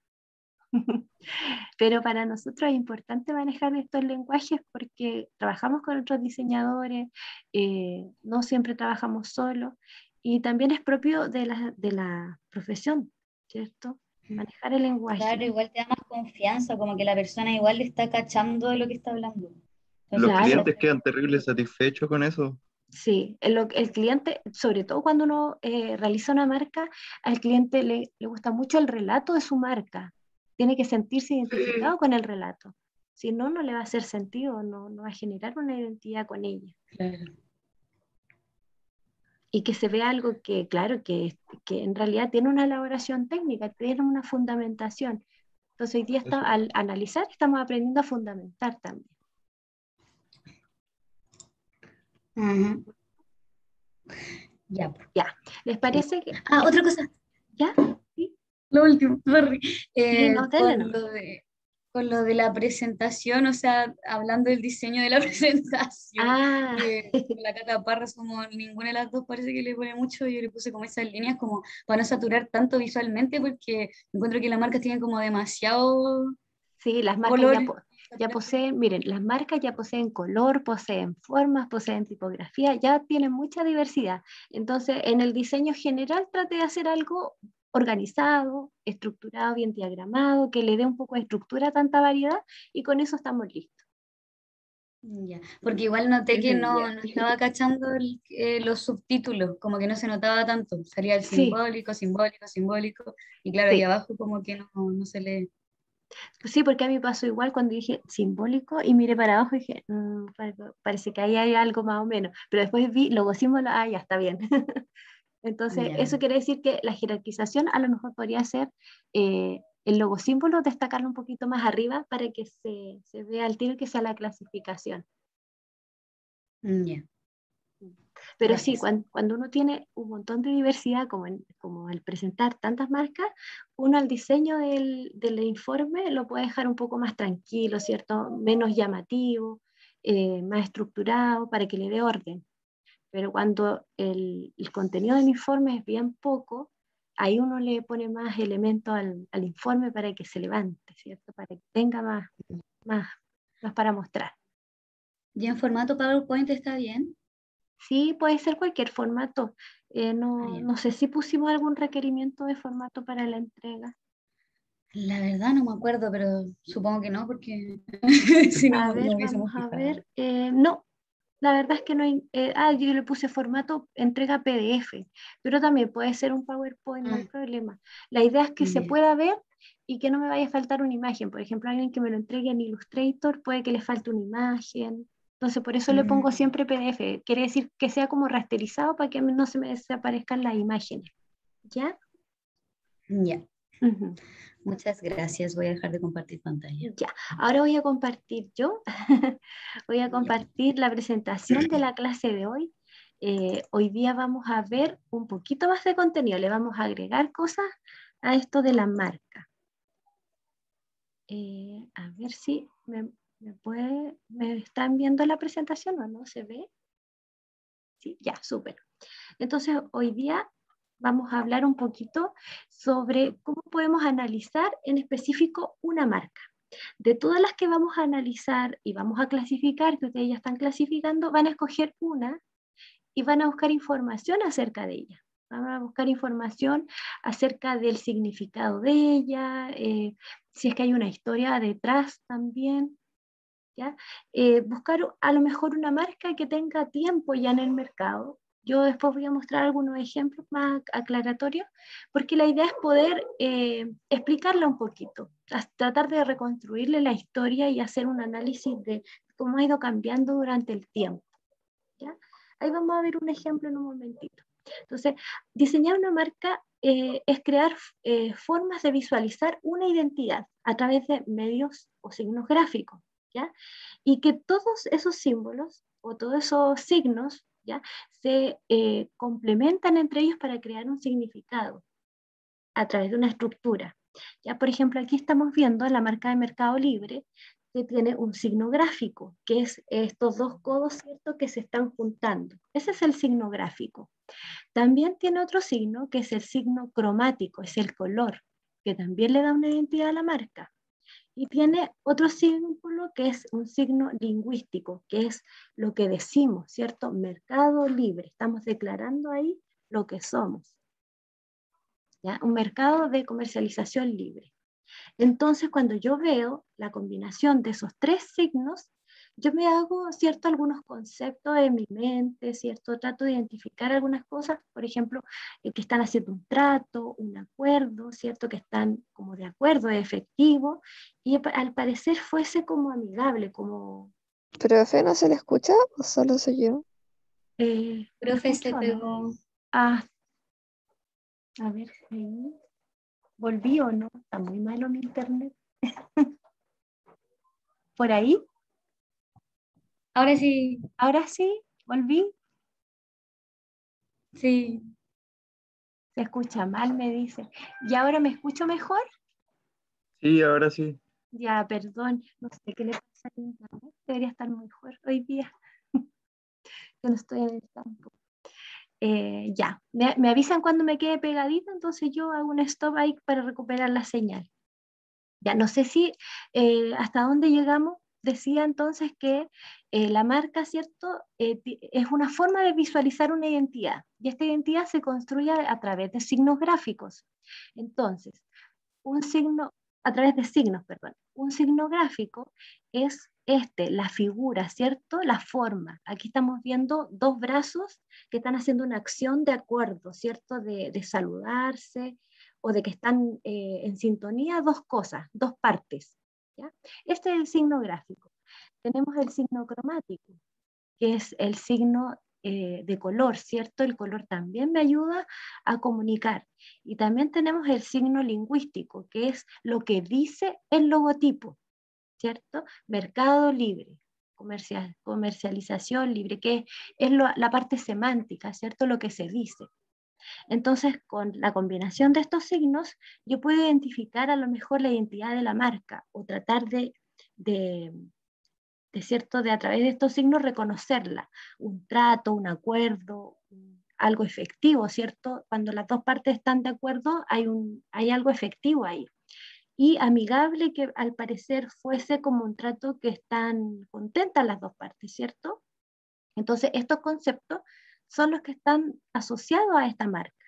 [SPEAKER 1] Pero para nosotros es importante manejar estos lenguajes porque trabajamos con otros diseñadores, no siempre trabajamos solos y también es propio de la profesión, ¿cierto? Manejar el
[SPEAKER 2] Claro,
[SPEAKER 1] lenguaje.
[SPEAKER 2] igual te da más confianza, como que la persona igual le está cachando de lo que está hablando.
[SPEAKER 4] Los
[SPEAKER 2] Entonces
[SPEAKER 1] Claro,
[SPEAKER 2] quizás,
[SPEAKER 4] clientes quedan terribles satisfechos con eso.
[SPEAKER 1] sí, el cliente, sobre todo cuando uno realiza una marca, al cliente le gusta mucho el relato de su marca. Tiene que sentirse
[SPEAKER 4] Sí.
[SPEAKER 1] identificado con el relato. Si no, no le va a hacer sentido, no va a generar una identidad con ella.
[SPEAKER 2] claro.
[SPEAKER 1] Y que se vea algo que, claro, que en realidad tiene una elaboración técnica, tiene una fundamentación. Entonces, hoy día
[SPEAKER 4] Eso.
[SPEAKER 1] al analizar estamos aprendiendo a fundamentar también.
[SPEAKER 2] Ujú. Ya, pues.
[SPEAKER 1] Ya, ¿les parece que
[SPEAKER 2] Ah, otra cosa,
[SPEAKER 1] ya? ¿Sí?
[SPEAKER 2] lo último, sorry.
[SPEAKER 1] Sí, no, dale
[SPEAKER 2] Con
[SPEAKER 1] nomás.
[SPEAKER 2] con lo de la presentación, o sea, hablando del diseño de la presentación,
[SPEAKER 1] Ah,
[SPEAKER 2] la Cata Parras, como ninguna de las dos parece que le pone mucho, yo le puse como esas líneas como para no saturar tanto visualmente, porque encuentro que las marcas tienen como demasiado
[SPEAKER 1] sí, las marcas
[SPEAKER 2] color.
[SPEAKER 1] ya poseen, miren, las marcas ya poseen color, poseen formas, poseen tipografía, ya tienen mucha diversidad. Entonces, en el diseño general trate de hacer algo organizado, estructurado, bien diagramado, que le dé un poco de estructura a tanta variedad y con eso estamos listos.
[SPEAKER 2] Ya, porque igual noté que
[SPEAKER 1] Ya.
[SPEAKER 2] no estaba cachando los subtítulos, como que no se notaba tanto, salía el
[SPEAKER 1] Sí,
[SPEAKER 2] simbólico, simbólico, simbólico, y claro, ahí
[SPEAKER 1] sí.
[SPEAKER 2] abajo como que no se lee.
[SPEAKER 1] Sí, porque a mí pasó igual cuando dije simbólico y miré para abajo y dije, parece que ahí hay algo más o menos. Pero después vi logo símbolo, ah, ya está bien. Entonces,
[SPEAKER 2] Ya.
[SPEAKER 1] eso quiere decir que la jerarquización a lo mejor podría ser el logo símbolo, destacarlo un poquito más arriba para que se vea al tiro que sea la clasificación.
[SPEAKER 2] Ya,
[SPEAKER 1] Pero
[SPEAKER 2] ya
[SPEAKER 1] sí,
[SPEAKER 2] pues.
[SPEAKER 1] cuando uno tiene un montón de diversidad, como al presentar tantas marcas, uno al diseño del informe lo puede dejar un poco más tranquilo, ¿cierto? Menos llamativo, más estructurado, para que le dé orden. Pero cuando el contenido del informe es bien poco, ahí uno le pone más elementos al informe para que se levante, ¿cierto? Para que tenga más, más para mostrar.
[SPEAKER 2] ¿Y en formato PowerPoint está bien?
[SPEAKER 1] Sí, puede ser cualquier formato.
[SPEAKER 2] Ah,
[SPEAKER 1] No,
[SPEAKER 2] ya.
[SPEAKER 1] no sé si pusimos algún requerimiento de formato para la entrega.
[SPEAKER 2] La verdad no me acuerdo, pero supongo que no, porque si no,
[SPEAKER 1] A ver,
[SPEAKER 2] no
[SPEAKER 1] vamos
[SPEAKER 2] hubiésemos
[SPEAKER 1] a
[SPEAKER 2] fijado.
[SPEAKER 1] ver. No, la verdad es que no hay, yo le puse formato entrega PDF, pero también puede ser un PowerPoint, no hay problema. La idea es que se
[SPEAKER 2] Ya.
[SPEAKER 1] pueda ver y que no me vaya a faltar una imagen. Por ejemplo, alguien que me lo entregue en Illustrator puede que le falte una imagen. Entonces, por eso le pongo siempre PDF. Quiere decir que sea como rasterizado para que no se me desaparezcan las imágenes. ¿Ya?
[SPEAKER 2] Ya.
[SPEAKER 1] Ujú.
[SPEAKER 2] Muchas gracias. Voy a dejar de compartir pantalla.
[SPEAKER 1] Ya, ahora voy a compartir yo, voy a compartir la presentación de la clase de hoy. Hoy día vamos a ver un poquito más de contenido, le vamos a agregar cosas a esto de la marca. A ver si me están viendo la presentación o no se ve. Sí, ya, súper. Entonces, hoy día vamos a hablar un poquito sobre cómo podemos analizar en específico una marca. De todas las que vamos a analizar y vamos a clasificar, que ustedes ya están clasificando, van a escoger una y van a buscar información acerca de ella. Van a buscar información acerca del significado de ella, si es que hay una historia detrás también, ¿ya? Buscar a lo mejor una marca que tenga tiempo ya en el mercado. Yo después voy a mostrar algunos ejemplos más aclaratorios, porque la idea es poder explicarla un poquito, tratar de reconstruirle la historia y hacer un análisis de cómo ha ido cambiando durante el tiempo. ¿Ya? Ahí vamos a ver un ejemplo en un momentito. Entonces, diseñar una marca es crear formas de visualizar una identidad a través de medios o signos gráficos, ¿ya? Y que todos esos símbolos o todos esos signos, ¿ya? Se complementan entre ellos para crear un significado a través de una estructura. Ya, por ejemplo, aquí estamos viendo la marca de Mercado Libre, que tiene un signo gráfico, que es estos dos codos, ¿cierto?, que se están juntando. Ese es el signo gráfico. También tiene otro signo, que es el signo cromático, es el color, que también le da una identidad a la marca. Y tiene otro símbolo que es un signo lingüístico, que es lo que decimos, ¿cierto? Mercado Libre. Estamos declarando ahí lo que somos. ¿Ya? Un mercado de comercialización libre. Entonces, cuando yo veo la combinación de esos tres signos, yo me hago, ¿cierto?, algunos conceptos en mi mente, ¿cierto? Trato de identificar algunas cosas, por ejemplo, que están haciendo un trato, un acuerdo, ¿cierto?, que están como de acuerdo, efectivo, y al parecer fuese como amigable, como...
[SPEAKER 3] ¿Profe, no se le escucha o solo soy yo?
[SPEAKER 1] ¿Me
[SPEAKER 2] Profe, se
[SPEAKER 1] escucho o no?
[SPEAKER 2] pegó.
[SPEAKER 1] Ah, a ver, sí. ¿Volví o no? Está muy malo mi internet. ¿Por ahí?
[SPEAKER 2] Ahora sí,
[SPEAKER 1] Ahora sí, volví.
[SPEAKER 2] sí.
[SPEAKER 1] Se escucha mal, me dice. ¿Y ahora me escucho mejor?
[SPEAKER 4] Sí, ahora sí.
[SPEAKER 1] Ya, perdón, no sé qué le pasa al internet. Debería estar mejor hoy día, que no estoy en el campo. Ya, me avisan cuando me quede pegadita, entonces yo hago un stop ahí para recuperar la señal. Ya, no sé si hasta dónde llegamos. Decía entonces que la marca, ¿cierto? Es una forma de visualizar una identidad y esta identidad se construye a través de signos gráficos. Entonces, un signo, a través de signos, perdón, un signo gráfico es la figura, ¿cierto? La forma. Aquí estamos viendo dos brazos que están haciendo una acción de acuerdo, ¿cierto? De saludarse o de que están en sintonía dos cosas, dos partes. ¿Ya? Este es el signo gráfico. Tenemos el signo cromático, que es el signo de color, ¿cierto? El color también me ayuda a comunicar. Y también tenemos el signo lingüístico, que es lo que dice el logotipo, ¿cierto? Mercado libre, comercialización libre, que es la parte semántica, ¿cierto? Lo que se dice. Entonces, con la combinación de estos signos, yo puedo identificar a lo mejor la identidad de la marca o tratar de cierto, de a través de estos signos reconocerla, un trato, un acuerdo, algo efectivo, ¿cierto? Cuando las dos partes están de acuerdo, hay algo efectivo ahí. Y amigable, que al parecer fuese como un trato que están contentas las dos partes, ¿cierto? Entonces, estos conceptos son los que están asociados a esta marca.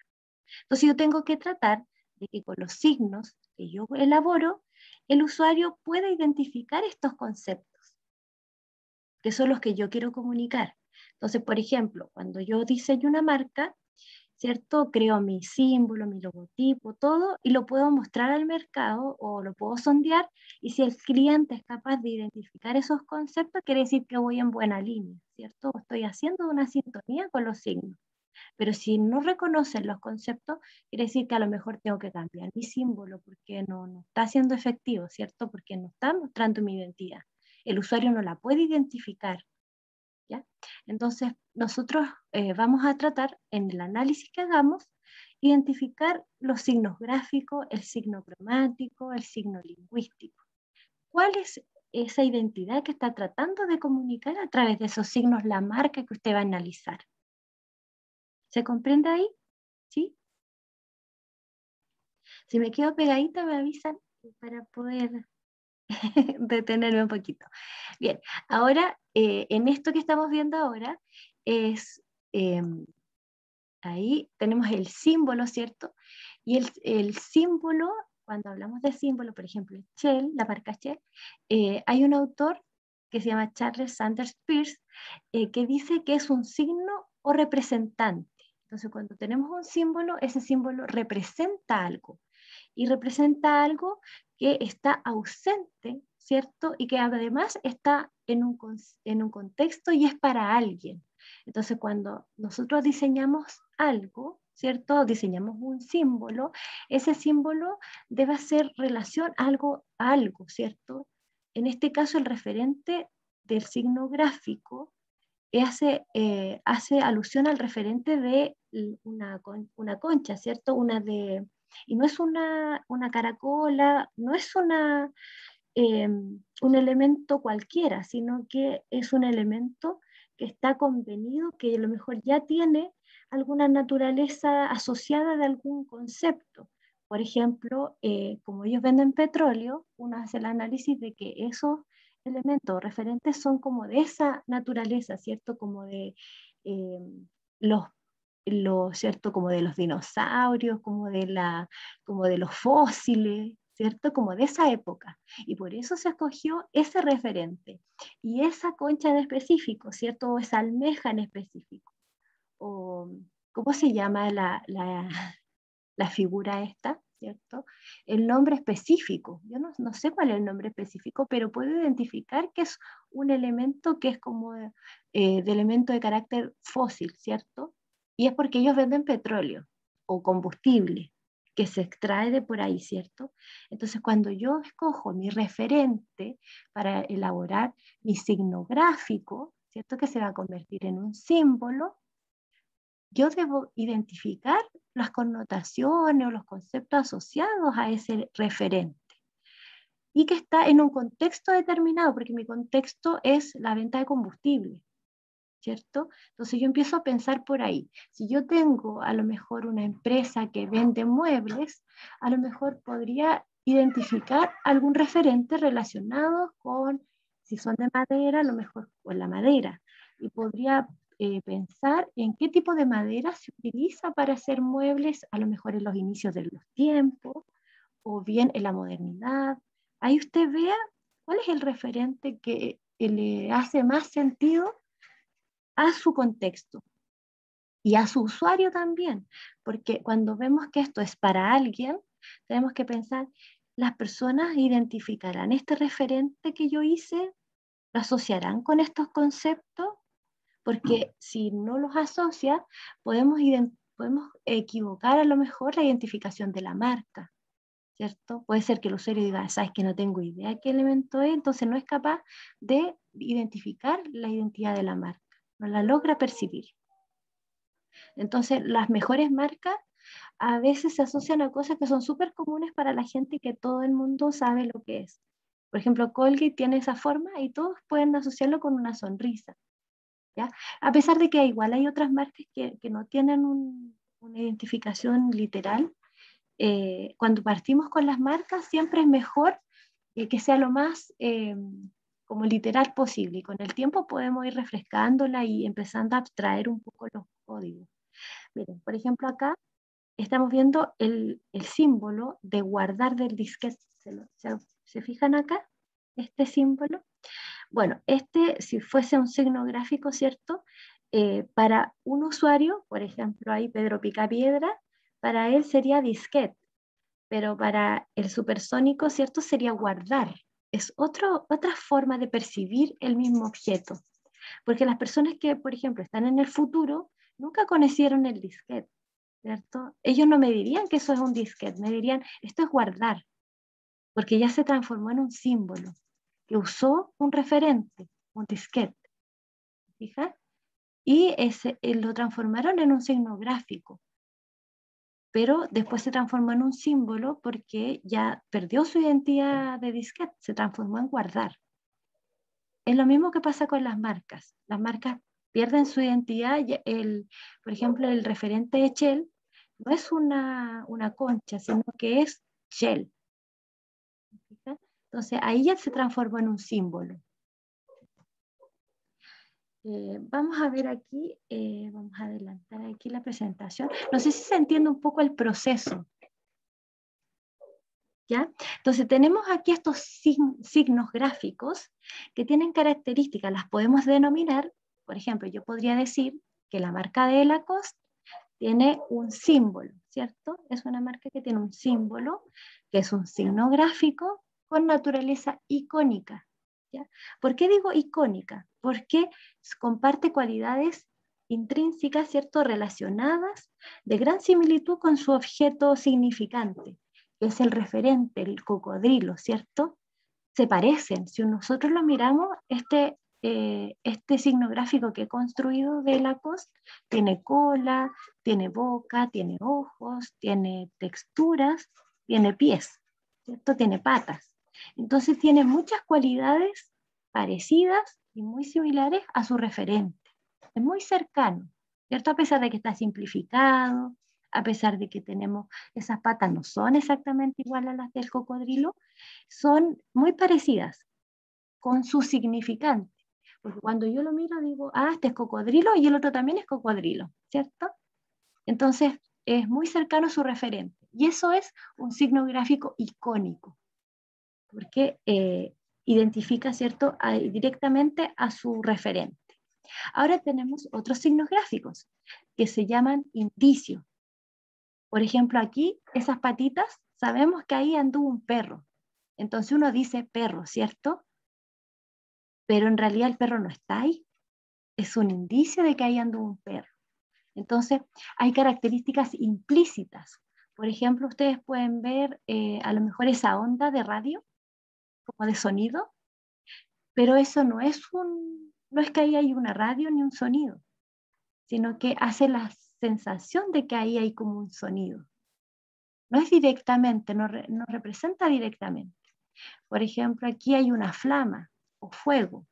[SPEAKER 1] Entonces, yo tengo que tratar de que con los signos que yo elaboro, el usuario pueda identificar estos conceptos que son los que yo quiero comunicar. Entonces, por ejemplo, cuando yo diseño una marca, ¿cierto? Creo mi símbolo, mi logotipo, todo, y lo puedo mostrar al mercado o lo puedo sondear, y si el cliente es capaz de identificar esos conceptos, quiere decir que voy en buena línea, ¿cierto? Estoy haciendo una sintonía con los signos. Pero si no reconocen los conceptos, quiere decir que a lo mejor tengo que cambiar mi símbolo porque no está siendo efectivo, ¿cierto? Porque no está mostrando mi identidad. El usuario no la puede identificar, ¿ya? Entonces, nosotros vamos a tratar en el análisis que hagamos, identificar los signos gráficos, el signo cromático, el signo lingüístico. ¿Cuál es esa identidad que está tratando de comunicar a través de esos signos la marca que usted va a analizar? ¿Se comprende ahí? ¿Sí? Si me quedo pegadita, me avisan para poder detenerme un poquito. Bien, ahora, en esto que estamos viendo ahora, es, ahí tenemos el símbolo, ¿cierto? Y el símbolo, cuando hablamos de símbolo, por ejemplo, Shell, la marca Shell, hay un autor que se llama Charles Sanders Peirce, que dice que es un signo o representante. Entonces, cuando tenemos un símbolo, ese símbolo representa algo. Y representa algo que está ausente, ¿cierto? Y que además está en un contexto y es para alguien. Entonces, cuando nosotros diseñamos algo, ¿cierto? Diseñamos un símbolo, ese símbolo debe hacer relación a algo, ¿cierto? En este caso, el referente del signo gráfico hace alusión al referente de una concha, ¿cierto? Y no es una caracola, no es un elemento cualquiera, sino que es un elemento que está convenido, que a lo mejor ya tiene alguna naturaleza asociada de algún concepto. Por ejemplo, como ellos venden petróleo, uno hace el análisis de que esos elementos referentes son como de esa naturaleza, ¿cierto? Como de eh, los, ¿cierto? Como de los dinosaurios, como de los fósiles, ¿cierto? Como de esa época. Y por eso se escogió ese referente. Y esa concha en específico, ¿cierto? O esa almeja en específico. O, ¿cómo se llama la figura esta? ¿Cierto? El nombre específico. Yo no sé cuál es el nombre específico, pero puedo identificar que es un elemento que es como de elemento de carácter fósil, ¿cierto? Y es porque ellos venden petróleo o combustible que se extrae de por ahí, ¿cierto? Entonces, cuando yo escojo mi referente para elaborar mi signo gráfico, ¿cierto? Que se va a convertir en un símbolo, yo debo identificar las connotaciones o los conceptos asociados a ese referente y que está en un contexto determinado, porque mi contexto es la venta de combustible, ¿cierto? Entonces yo empiezo a pensar por ahí. Si yo tengo a lo mejor una empresa que vende muebles, a lo mejor podría identificar algún referente relacionado con, si son de madera, a lo mejor con la madera. Y podría pensar en qué tipo de madera se utiliza para hacer muebles, a lo mejor en los inicios de los tiempos, o bien en la modernidad. Ahí usted vea cuál es el referente que le hace más sentido a su contexto y a su usuario también, porque cuando vemos que esto es para alguien, tenemos que pensar, las personas identificarán este referente que yo hice, lo asociarán con estos conceptos, porque si no los asocia, podemos equivocar a lo mejor la identificación de la marca, ¿cierto? Puede ser que el usuario diga, sabes que no tengo idea qué elemento es, entonces no es capaz de identificar la identidad de la marca, no la logra percibir. Entonces, las mejores marcas a veces se asocian a cosas que son súper comunes para la gente y que todo el mundo sabe lo que es. Por ejemplo, Colgate tiene esa forma y todos pueden asociarlo con una sonrisa, ¿ya? A pesar de que igual hay otras marcas que no tienen una identificación literal. Cuando partimos con las marcas, siempre es mejor que sea lo más como literal posible. Y con el tiempo podemos ir refrescándola y empezando a abstraer un poco los códigos. Miren, por ejemplo, acá estamos viendo el símbolo de guardar del disquete. ¿Se fijan acá? Este símbolo. Bueno, si fuese un signo gráfico, ¿cierto? Para un usuario, por ejemplo, ahí Pedro Picapiedra, para él sería disquete, pero para el supersónico, ¿cierto? Sería guardar. Es otra forma de percibir el mismo objeto. Porque las personas que, por ejemplo, están en el futuro, nunca conocieron el disquete, ¿cierto? Ellos no me dirían que eso es un disquete, me dirían, esto es guardar, porque ya se transformó en un símbolo, que usó un referente, un disquete, ¿fijas? Y lo transformaron en un signo gráfico, pero después se transformó en un símbolo porque ya perdió su identidad de disquete, se transformó en guardar. Es lo mismo que pasa con las marcas. Las marcas pierden su identidad. Por ejemplo, el referente de Shell no es una concha, sino que es Shell. ¿Sí? Entonces ahí ya se transformó en un símbolo. Vamos a ver aquí, vamos a adelantar aquí la presentación. No sé si se entiende un poco el proceso. ¿Ya? Entonces tenemos aquí estos signos gráficos que tienen características, las podemos denominar. Por ejemplo, yo podría decir que la marca de Lacoste tiene un símbolo, ¿cierto? Es una marca que tiene un símbolo, que es un signo gráfico con naturaleza icónica. ¿Ya? ¿Por qué digo icónica? Porque comparte cualidades intrínsecas, ¿cierto? Relacionadas de gran similitud con su objeto significante, que es el referente, el cocodrilo, ¿cierto? Se parecen. Si nosotros lo miramos, este signo gráfico que he construido de Lacoste tiene cola, tiene boca, tiene ojos, tiene texturas, tiene pies, ¿cierto? Tiene patas. Entonces tiene muchas cualidades parecidas y muy similares a su referente. Es muy cercano, ¿cierto? A pesar de que está simplificado, a pesar de que tenemos esas patas no son exactamente iguales a las del cocodrilo, son muy parecidas con su significante. Porque cuando yo lo miro digo, ah, este es cocodrilo y el otro también es cocodrilo, ¿cierto? Entonces es muy cercano a su referente. Y eso es un signo gráfico icónico, porque identifica, ¿cierto?, directamente a su referente. Ahora tenemos otros signos gráficos que se llaman indicios. Por ejemplo, aquí, esas patitas, sabemos que ahí anduvo un perro. Entonces uno dice perro, ¿cierto? Pero en realidad el perro no está ahí. Es un indicio de que ahí anduvo un perro. Entonces, hay características implícitas. Por ejemplo, ustedes pueden ver a lo mejor esa onda de radio, como de sonido, pero eso no es que ahí hay una radio ni un sonido, sino que hace la sensación de que ahí hay como un sonido. No es directamente, no representa directamente. Por ejemplo, aquí hay una flama o fuego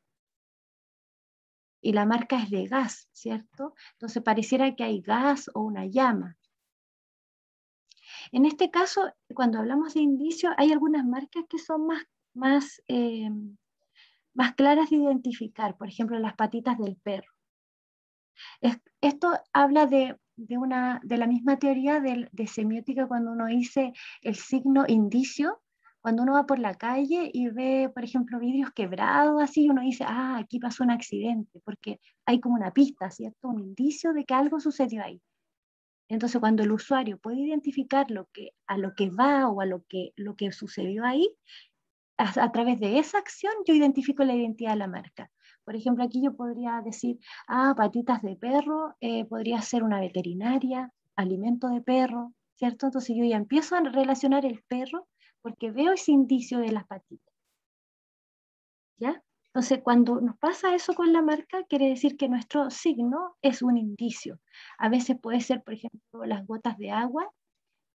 [SPEAKER 1] y la marca es de gas, ¿cierto? Entonces pareciera que hay gas o una llama. En este caso, cuando hablamos de indicios, hay algunas marcas que son más, más claras de identificar, por ejemplo, las patitas del perro. Esto habla de la misma teoría de semiótica cuando uno dice el signo indicio, cuando uno va por la calle y ve, por ejemplo, vidrios quebrados, así, uno dice, ah, aquí pasó un accidente, porque hay como una pista, ¿cierto? Un indicio de que algo sucedió ahí. Entonces, cuando el usuario puede identificar a lo que va o a lo que sucedió ahí, a través de esa acción yo identifico la identidad de la marca. Por ejemplo, aquí yo podría decir, ah, patitas de perro, podría ser una veterinaria, alimento de perro, ¿cierto? Entonces yo ya empiezo a relacionar el perro porque veo ese indicio de las patitas, ¿ya? Entonces, cuando nos pasa eso con la marca, quiere decir que nuestro signo es un indicio. A veces puede ser, por ejemplo, las gotas de agua,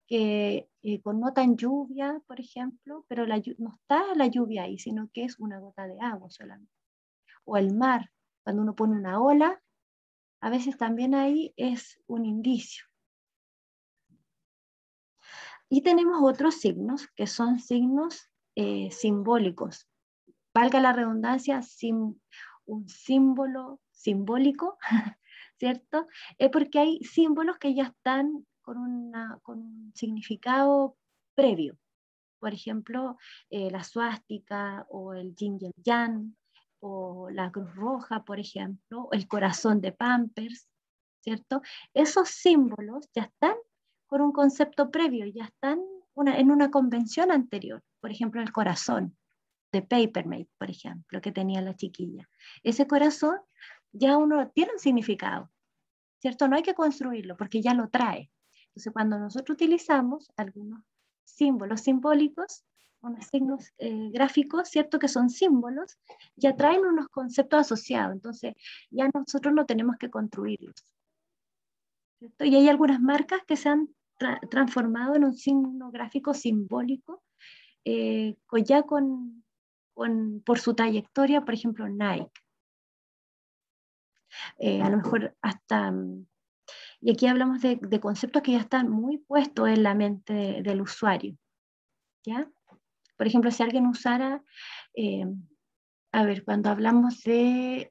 [SPEAKER 1] que connotan lluvia, por ejemplo, pero no está la lluvia ahí, sino que es una gota de agua solamente. O el mar, cuando uno pone una ola, a veces también ahí es un indicio. Y tenemos otros signos, que son signos simbólicos. Valga la redundancia, un símbolo simbólico, ¿cierto? Es porque hay símbolos que ya están con un significado previo. Por ejemplo, la suástica o el yin y el yang, o la Cruz Roja, por ejemplo, o el corazón de Pampers, ¿cierto? Esos símbolos ya están con un concepto previo, ya están en una convención anterior. Por ejemplo, el corazón de Papermate, por ejemplo, que tenía la chiquilla. Ese corazón ya uno tiene un significado, ¿cierto? No hay que construirlo porque ya lo trae. Entonces, cuando nosotros utilizamos algunos símbolos simbólicos, unos signos gráficos, ¿cierto? Que son símbolos, ya traen unos conceptos asociados. Entonces, ya nosotros no tenemos que construirlos, ¿cierto? Y hay algunas marcas que se han transformado en un signo gráfico simbólico, ya por su trayectoria, por ejemplo, Nike. A lo mejor hasta... Y aquí hablamos de conceptos que ya están muy puestos en la mente del usuario, ¿ya? Por ejemplo, si alguien usara, a ver, cuando hablamos de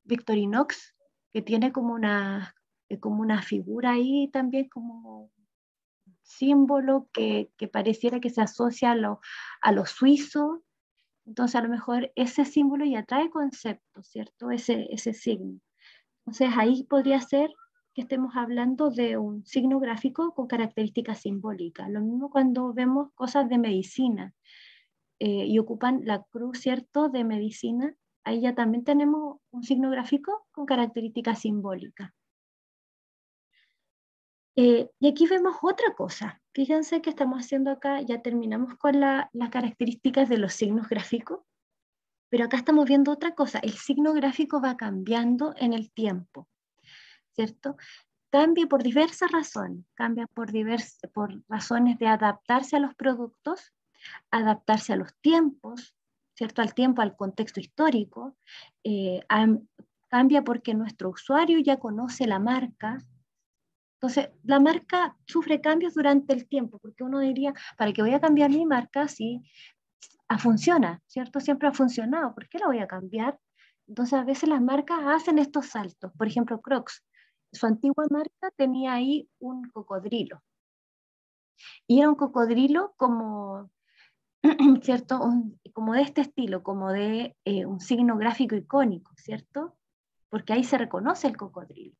[SPEAKER 1] Victorinox, que tiene como una figura ahí también como símbolo que pareciera que se asocia a lo suizo, entonces a lo mejor ese símbolo ya trae conceptos, ¿cierto? Ese signo. Entonces ahí podría ser que estemos hablando de un signo gráfico con características simbólicas. Lo mismo cuando vemos cosas de medicina y ocupan la cruz, ¿cierto?, de medicina, ahí ya también tenemos un signo gráfico con características simbólicas. Y aquí vemos otra cosa. Fíjense que estamos haciendo acá, ya terminamos con las características de los signos gráficos, pero acá estamos viendo otra cosa. El signo gráfico va cambiando en el tiempo, ¿cierto? Cambia por diversas razones. Cambia por razones de adaptarse a los productos, adaptarse a los tiempos, ¿cierto? Al tiempo, al contexto histórico. Cambia porque nuestro usuario ya conoce la marca. Entonces, la marca sufre cambios durante el tiempo, porque uno diría, ¿para qué voy a cambiar mi marca si funciona, ¿cierto? Siempre ha funcionado, ¿por qué la voy a cambiar? Entonces, a veces las marcas hacen estos saltos. Por ejemplo, Crocs, su antigua marca tenía ahí un cocodrilo. Y era un cocodrilo como, ¿cierto? Como de este estilo, como de un signo gráfico icónico, ¿cierto? Porque ahí se reconoce el cocodrilo.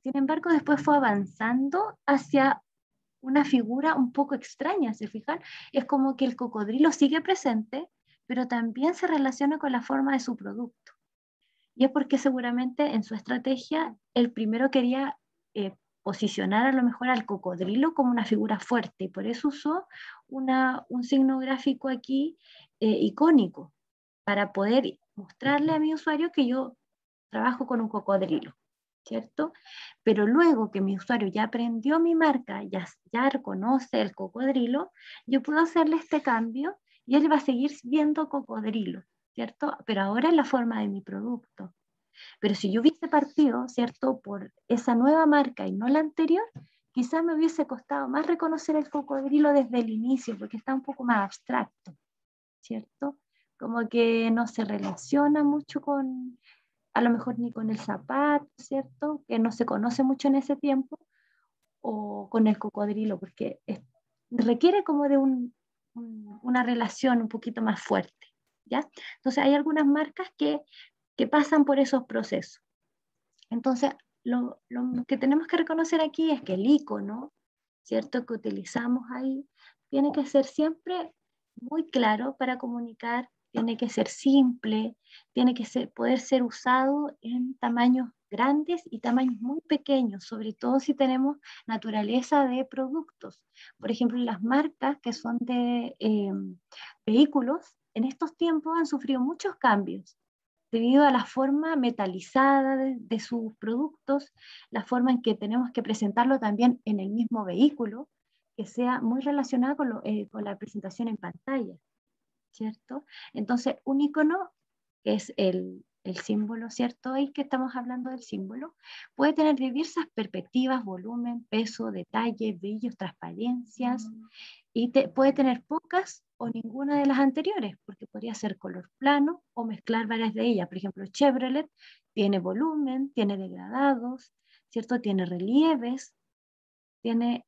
[SPEAKER 1] Sin embargo, después fue avanzando hacia una figura un poco extraña, ¿se fijan? Es como que el cocodrilo sigue presente, pero también se relaciona con la forma de su producto. Y es porque seguramente en su estrategia, el primero quería posicionar a lo mejor al cocodrilo como una figura fuerte, y por eso usó un signo gráfico aquí icónico, para poder mostrarle a mi usuario que yo trabajo con un cocodrilo, ¿cierto? Pero luego que mi usuario ya aprendió mi marca, ya reconoce el cocodrilo, yo puedo hacerle este cambio y él va a seguir viendo cocodrilo, ¿cierto? Pero ahora en la forma de mi producto. Pero si yo hubiese partido, ¿cierto?, por esa nueva marca y no la anterior, quizás me hubiese costado más reconocer el cocodrilo desde el inicio, porque está un poco más abstracto, ¿cierto? Como que no se relaciona mucho con, a lo mejor ni con el zapato, ¿cierto? Que no se conoce mucho en ese tiempo, o con el cocodrilo, porque requiere como de una relación un poquito más fuerte, ¿ya? Entonces hay algunas marcas que pasan por esos procesos. Entonces, lo que tenemos que reconocer aquí es que el icono, ¿cierto?, que utilizamos ahí, tiene que ser siempre muy claro para comunicar, tiene que ser simple, tiene que poder ser usado en tamaños grandes y tamaños muy pequeños, sobre todo si tenemos naturaleza de productos. Por ejemplo, las marcas que son de vehículos, en estos tiempos han sufrido muchos cambios debido a la forma metalizada de sus productos, la forma en que tenemos que presentarlo también en el mismo vehículo, que sea muy relacionada con la presentación en pantalla, ¿cierto? Entonces, un icono, que es el símbolo, ¿cierto? Ahí que estamos hablando del símbolo, puede tener diversas perspectivas, volumen, peso, detalle, brillos, transparencias, y puede tener pocas o ninguna de las anteriores, porque podría ser color plano o mezclar varias de ellas. Por ejemplo, Chevrolet tiene volumen, tiene degradados, ¿cierto? Tiene relieves, tiene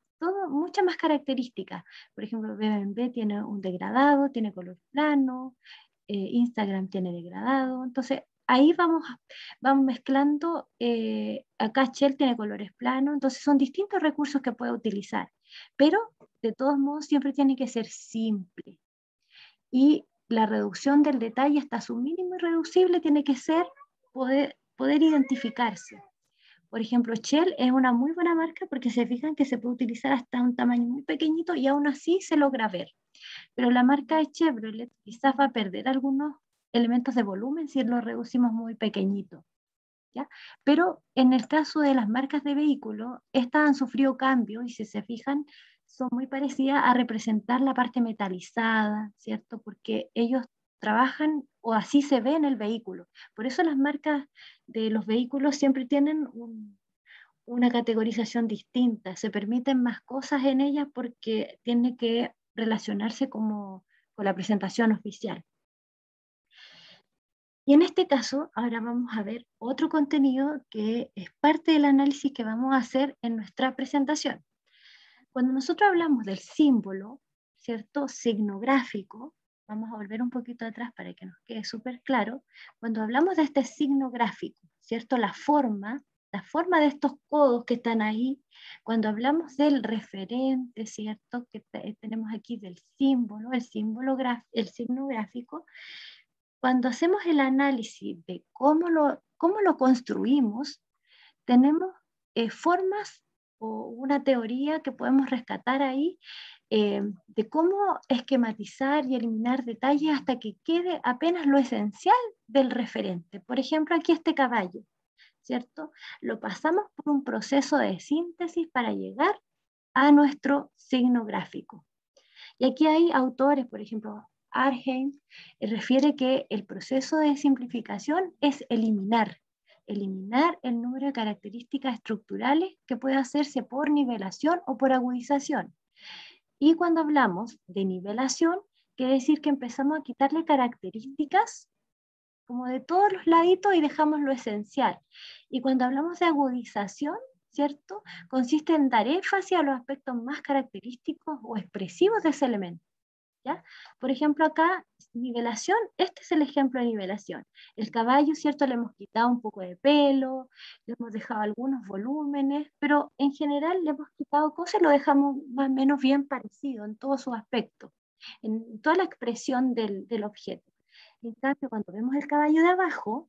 [SPEAKER 1] muchas más características. Por ejemplo, BMW tiene un degradado, tiene color plano, Instagram tiene degradado. Entonces, ahí vamos mezclando. Acá Shell tiene colores planos, entonces son distintos recursos que puede utilizar. Pero, de todos modos, siempre tiene que ser simple. Y la reducción del detalle hasta su mínimo irreducible tiene que ser poder identificarse. Por ejemplo, Shell es una muy buena marca porque se fijan que se puede utilizar hasta un tamaño muy pequeñito y aún así se logra ver. Pero la marca de Chevrolet quizás va a perder algunos elementos de volumen si lo reducimos muy pequeñito, ¿ya? Pero en el caso de las marcas de vehículos, estas han sufrido cambios y si se fijan, son muy parecidas a representar la parte metalizada, ¿cierto? Porque ellos trabajan o así se ve en el vehículo. Por eso las marcas de los vehículos siempre tienen una categorización distinta, se permiten más cosas en ellas porque tiene que relacionarse con la presentación oficial. Y en este caso, ahora vamos a ver otro contenido que es parte del análisis que vamos a hacer en nuestra presentación. Cuando nosotros hablamos del símbolo, ¿cierto? Signo gráfico, vamos a volver un poquito atrás para que nos quede súper claro. Cuando hablamos de este signo gráfico, ¿cierto? La forma de estos codos que están ahí, cuando hablamos del referente, ¿cierto? Que tenemos aquí del símbolo, el signo gráfico, cuando hacemos el análisis de cómo lo construimos, tenemos formas o una teoría que podemos rescatar ahí de cómo esquematizar y eliminar detalles hasta que quede apenas lo esencial del referente. Por ejemplo, aquí este caballo, ¿cierto? Lo pasamos por un proceso de síntesis para llegar a nuestro signo gráfico. Y aquí hay autores, por ejemplo, Arnhem refiere que el proceso de simplificación es eliminar el número de características estructurales que puede hacerse por nivelación o por agudización. Y cuando hablamos de nivelación, quiere decir que empezamos a quitarle características como de todos los laditos y dejamos lo esencial. Y cuando hablamos de agudización, ¿cierto? Consiste en dar énfasis a los aspectos más característicos o expresivos de ese elemento, ¿ya? Por ejemplo, acá, nivelación, este es el ejemplo de nivelación. El caballo, ¿cierto? Le hemos quitado un poco de pelo, le hemos dejado algunos volúmenes, pero en general le hemos quitado cosas y lo dejamos más o menos bien parecido en todos sus aspectos, en toda la expresión del objeto. En cambio, cuando vemos el caballo de abajo,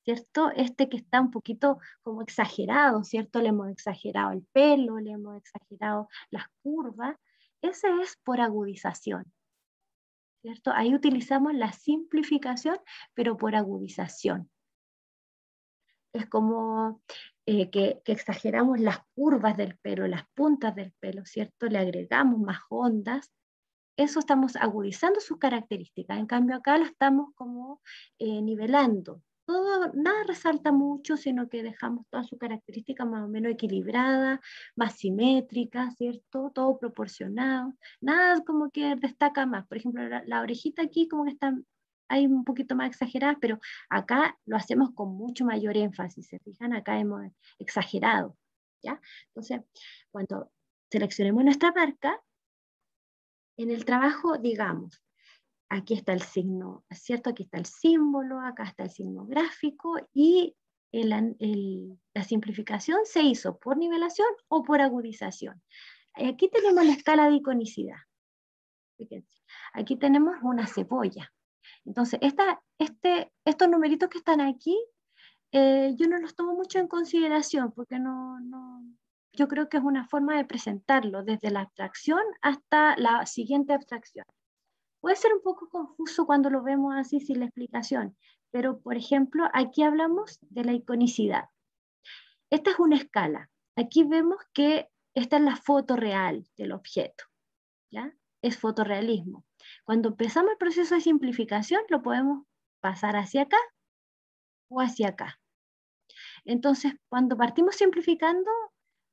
[SPEAKER 1] ¿cierto? Este que está un poquito como exagerado, ¿cierto? Le hemos exagerado el pelo, le hemos exagerado las curvas, ese es por agudización, ¿cierto? Ahí utilizamos la simplificación, pero por agudización. Es como que exageramos las curvas del pelo, las puntas del pelo, ¿cierto? Le agregamos más ondas. Eso estamos agudizando sus características. En cambio acá lo estamos como nivelando. Nada resalta mucho, sino que dejamos todas sus características más o menos equilibradas, más simétricas, ¿cierto? Todo proporcionado. Nada como que destaca más. Por ejemplo, la orejita aquí como que está hay un poquito más exagerada, pero acá lo hacemos con mucho mayor énfasis. ¿Se fijan? Acá hemos exagerado, ¿ya? Entonces, cuando seleccionemos nuestra marca, en el trabajo, digamos, aquí está el signo, ¿cierto? Aquí está el símbolo, acá está el signo gráfico y la simplificación se hizo por nivelación o por agudización. Aquí tenemos la escala de iconicidad. Fíjense, aquí tenemos una cebolla. Entonces, estos numeritos que están aquí, yo no los tomo mucho en consideración porque yo creo que es una forma de presentarlo desde la abstracción hasta la siguiente abstracción. Puede ser un poco confuso cuando lo vemos así sin la explicación, pero por ejemplo, aquí hablamos de la iconicidad. Esta es una escala. Aquí vemos que esta es la foto real del objeto, ¿ya? Es fotorrealismo. Cuando empezamos el proceso de simplificación, lo podemos pasar hacia acá o hacia acá. Entonces, cuando partimos simplificando,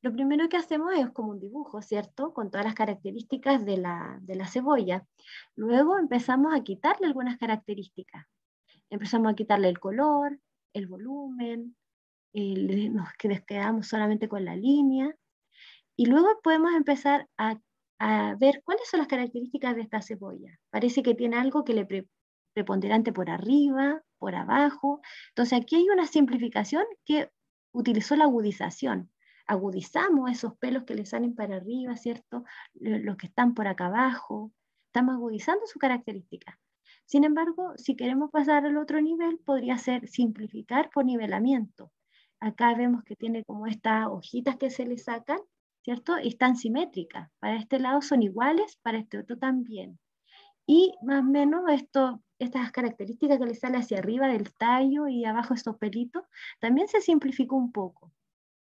[SPEAKER 1] lo primero que hacemos es como un dibujo, ¿cierto? Con todas las características de la cebolla. Luego empezamos a quitarle algunas características. Empezamos a quitarle el color, el volumen, nos quedamos solamente con la línea. Y luego podemos empezar a ver cuáles son las características de esta cebolla. Parece que tiene algo que le preponderante por arriba, por abajo. Entonces aquí hay una simplificación que utilizó la agudización. Agudizamos esos pelos que le salen para arriba, ¿cierto? Los que están por acá abajo. Estamos agudizando su característica. Sin embargo, si queremos pasar al otro nivel, podría ser simplificar por nivelamiento. Acá vemos que tiene como estas hojitas que se le sacan, ¿cierto? Y están simétricas. Para este lado son iguales, para este otro también. Y más o menos estas características que le sale hacia arriba del tallo y abajo estos pelitos, también se simplificó un poco,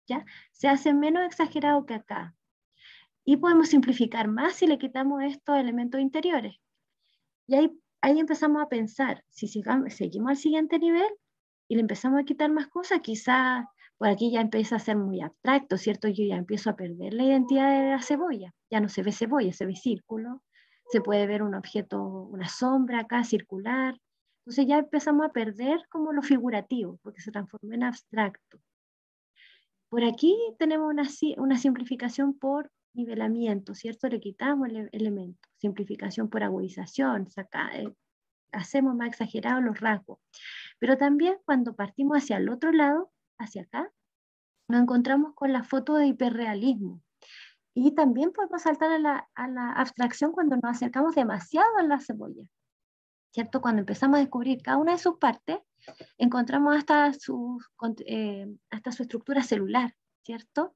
[SPEAKER 1] ¿ya? Se hace menos exagerado que acá. Y podemos simplificar más si le quitamos estos elementos interiores. Y ahí empezamos a pensar, si seguimos al siguiente nivel y le empezamos a quitar más cosas, quizás por aquí ya empieza a ser muy abstracto, ¿cierto? Yo ya empiezo a perder la identidad de la cebolla. Ya no se ve cebolla, se ve círculo. Se puede ver un objeto, una sombra acá circular. Entonces ya empezamos a perder como lo figurativo, porque se transformó en abstracto. Por aquí tenemos una simplificación por nivelamiento, ¿cierto? Le quitamos el elemento. Simplificación por agudización, hacemos más exagerados los rasgos. Pero también cuando partimos hacia el otro lado, hacia acá, nos encontramos con la foto de hiperrealismo. Y también podemos saltar a la abstracción cuando nos acercamos demasiado a la cebolla, ¿cierto? Cuando empezamos a descubrir cada una de sus partes, encontramos hasta su estructura celular, ¿cierto?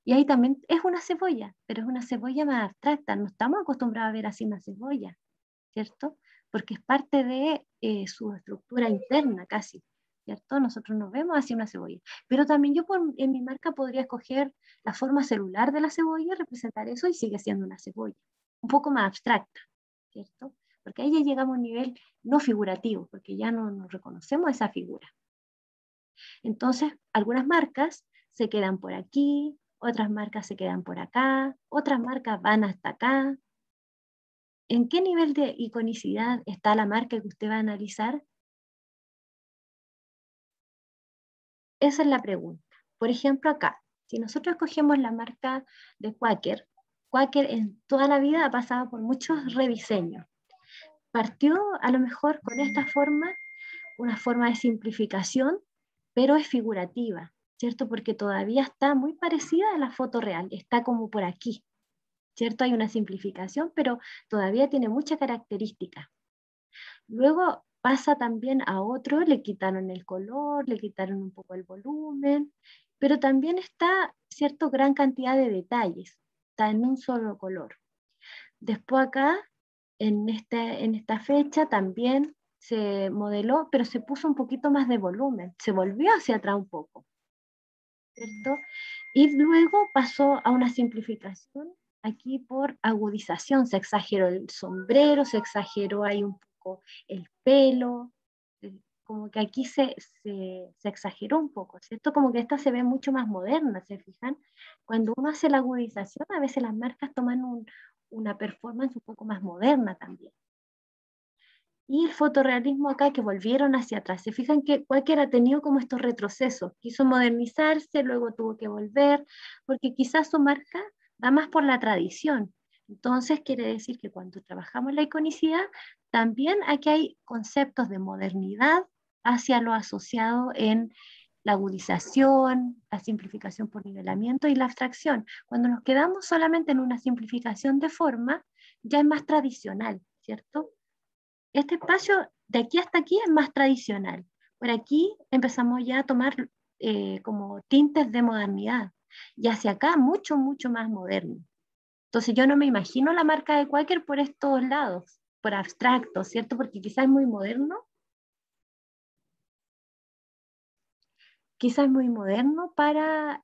[SPEAKER 1] Y ahí también es una cebolla, pero es una cebolla más abstracta. No estamos acostumbrados a ver así una cebolla, ¿cierto? Porque es parte de su estructura interna casi, ¿cierto? Nosotros nos vemos así una cebolla. Pero también yo en mi marca podría escoger la forma celular de la cebolla, representar eso y sigue siendo una cebolla. Un poco más abstracta, ¿cierto? Porque ahí ya llegamos a un nivel no figurativo, porque ya no nos reconocemos esa figura. Entonces, algunas marcas se quedan por aquí, otras marcas se quedan por acá, otras marcas van hasta acá. ¿En qué nivel de iconicidad está la marca que usted va a analizar? Esa es la pregunta. Por ejemplo, acá, si nosotros cogemos la marca de Quaker, Quaker en toda la vida ha pasado por muchos rediseños. Partió a lo mejor con esta forma, una forma de simplificación, pero es figurativa, ¿cierto? Porque todavía está muy parecida a la foto real, está como por aquí, ¿cierto? Hay una simplificación, pero todavía tiene muchas características. Luego pasa también a otro, le quitaron el color, le quitaron un poco el volumen, pero también está cierta gran cantidad de detalles, está en un solo color. Después acá, en esta fecha también se modeló, pero se puso un poquito más de volumen, se volvió hacia atrás un poco, ¿cierto? Y luego pasó a una simplificación aquí por agudización, se exageró el sombrero, se exageró ahí un poco el pelo, como que aquí se exageró un poco, ¿cierto? Como que esta se ve mucho más moderna, ¿se fijan? Cuando uno hace la agudización, a veces las marcas toman una performance un poco más moderna también. Y el fotorrealismo acá que volvieron hacia atrás. Se fijan que cualquiera ha tenido como estos retrocesos. Quiso modernizarse, luego tuvo que volver, porque quizás su marca va más por la tradición. Entonces quiere decir que cuando trabajamos la iconicidad, también aquí hay conceptos de modernidad hacia lo asociado en la agudización, la simplificación por nivelamiento y la abstracción. Cuando nos quedamos solamente en una simplificación de forma, ya es más tradicional, ¿cierto? Este espacio de aquí hasta aquí es más tradicional. Por aquí empezamos ya a tomar como tintes de modernidad. Y hacia acá mucho, mucho más moderno. Entonces yo no me imagino la marca de Quaker por estos lados, por abstracto, ¿cierto? Porque quizás es muy moderno. Quizás es muy moderno para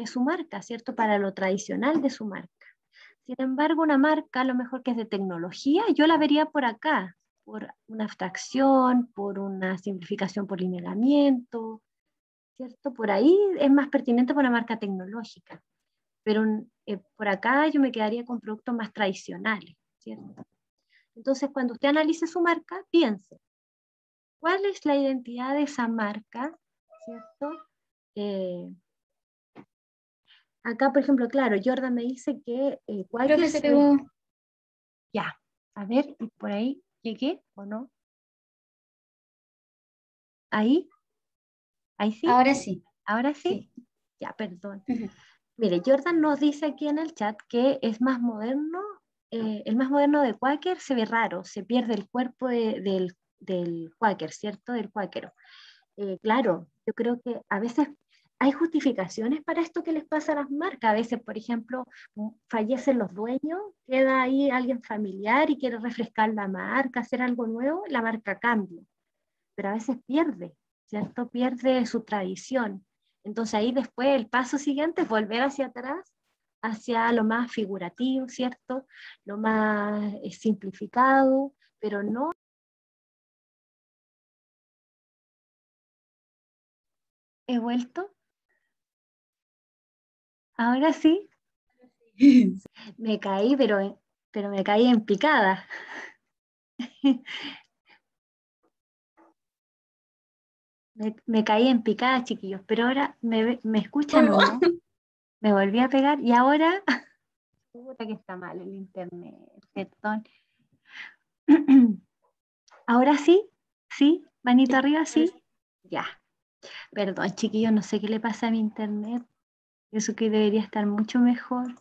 [SPEAKER 1] su marca, ¿cierto? Para lo tradicional de su marca. Sin embargo, una marca, a lo mejor que es de tecnología, yo la vería por acá, por una abstracción, por una simplificación por lineamiento, ¿cierto? Por ahí es más pertinente para una marca tecnológica, pero por acá yo me quedaría con productos más tradicionales, ¿cierto? Entonces, cuando usted analice su marca, piense, ¿cuál es la identidad de esa marca, ¿cierto? Acá, por ejemplo, claro, Jordan me dice que
[SPEAKER 2] Profe, se pegó.
[SPEAKER 1] Ya, a ver, ¿y por ahí llegué o no? ¿Ahí? ¿Ahí sí?
[SPEAKER 2] Ahora sí.
[SPEAKER 1] ¿Ahora sí?
[SPEAKER 2] Sí.
[SPEAKER 1] Ya, perdón.
[SPEAKER 2] Ujú.
[SPEAKER 1] Mire, Jordan nos dice aquí en el chat que es más moderno, el más moderno de Quaker se ve raro, se pierde el cuerpo del Quaker, ¿cierto? Del cuáquero. Claro, yo creo que a veces hay justificaciones para esto que les pasa a las marcas. A veces, por ejemplo, fallecen los dueños, queda ahí alguien familiar y quiere refrescar la marca, hacer algo nuevo, la marca cambia. Pero a veces pierde, ¿cierto? Pierde su tradición. Entonces ahí después el paso siguiente es volver hacia atrás, hacia lo más figurativo, ¿cierto? Lo más simplificado, pero no. He vuelto. Ahora sí, me caí, pero me caí en picada. Me caí en picada, chiquillos, pero ahora me escuchan o
[SPEAKER 2] ¿Cómo?
[SPEAKER 1] no. Me volví a pegar y ahora, puta que está mal el internet, perdón. Ahora sí, sí, manito arriba, sí. Ya, perdón, chiquillos, no sé qué le pasa a mi internet. Eso que debería estar mucho mejor.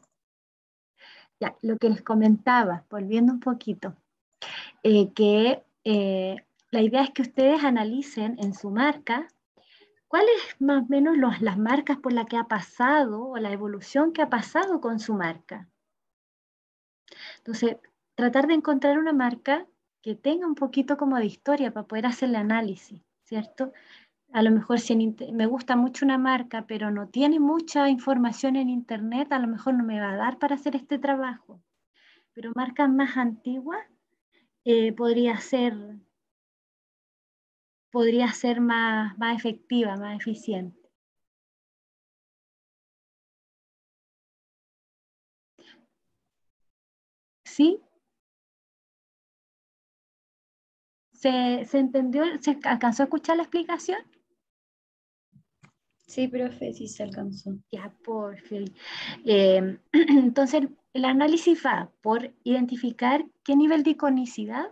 [SPEAKER 1] Ya, lo que les comentaba, volviendo un poquito, que la idea es que ustedes analicen en su marca cuáles más o menos las marcas por las que ha pasado o la evolución que ha pasado con su marca. Entonces, tratar de encontrar una marca que tenga un poquito como de historia para poder hacer el análisis, ¿cierto? A lo mejor si me gusta mucho una marca, pero no tiene mucha información en internet, a lo mejor no me va a dar para hacer este trabajo. Pero marcas más antiguas podría ser más efectiva, más eficiente. ¿Sí? ¿Se entendió? ¿Se alcanzó a escuchar la explicación?
[SPEAKER 2] Sí, profe, sí se alcanzó.
[SPEAKER 1] Ya, por fin. Entonces, el análisis va por identificar qué nivel de iconicidad,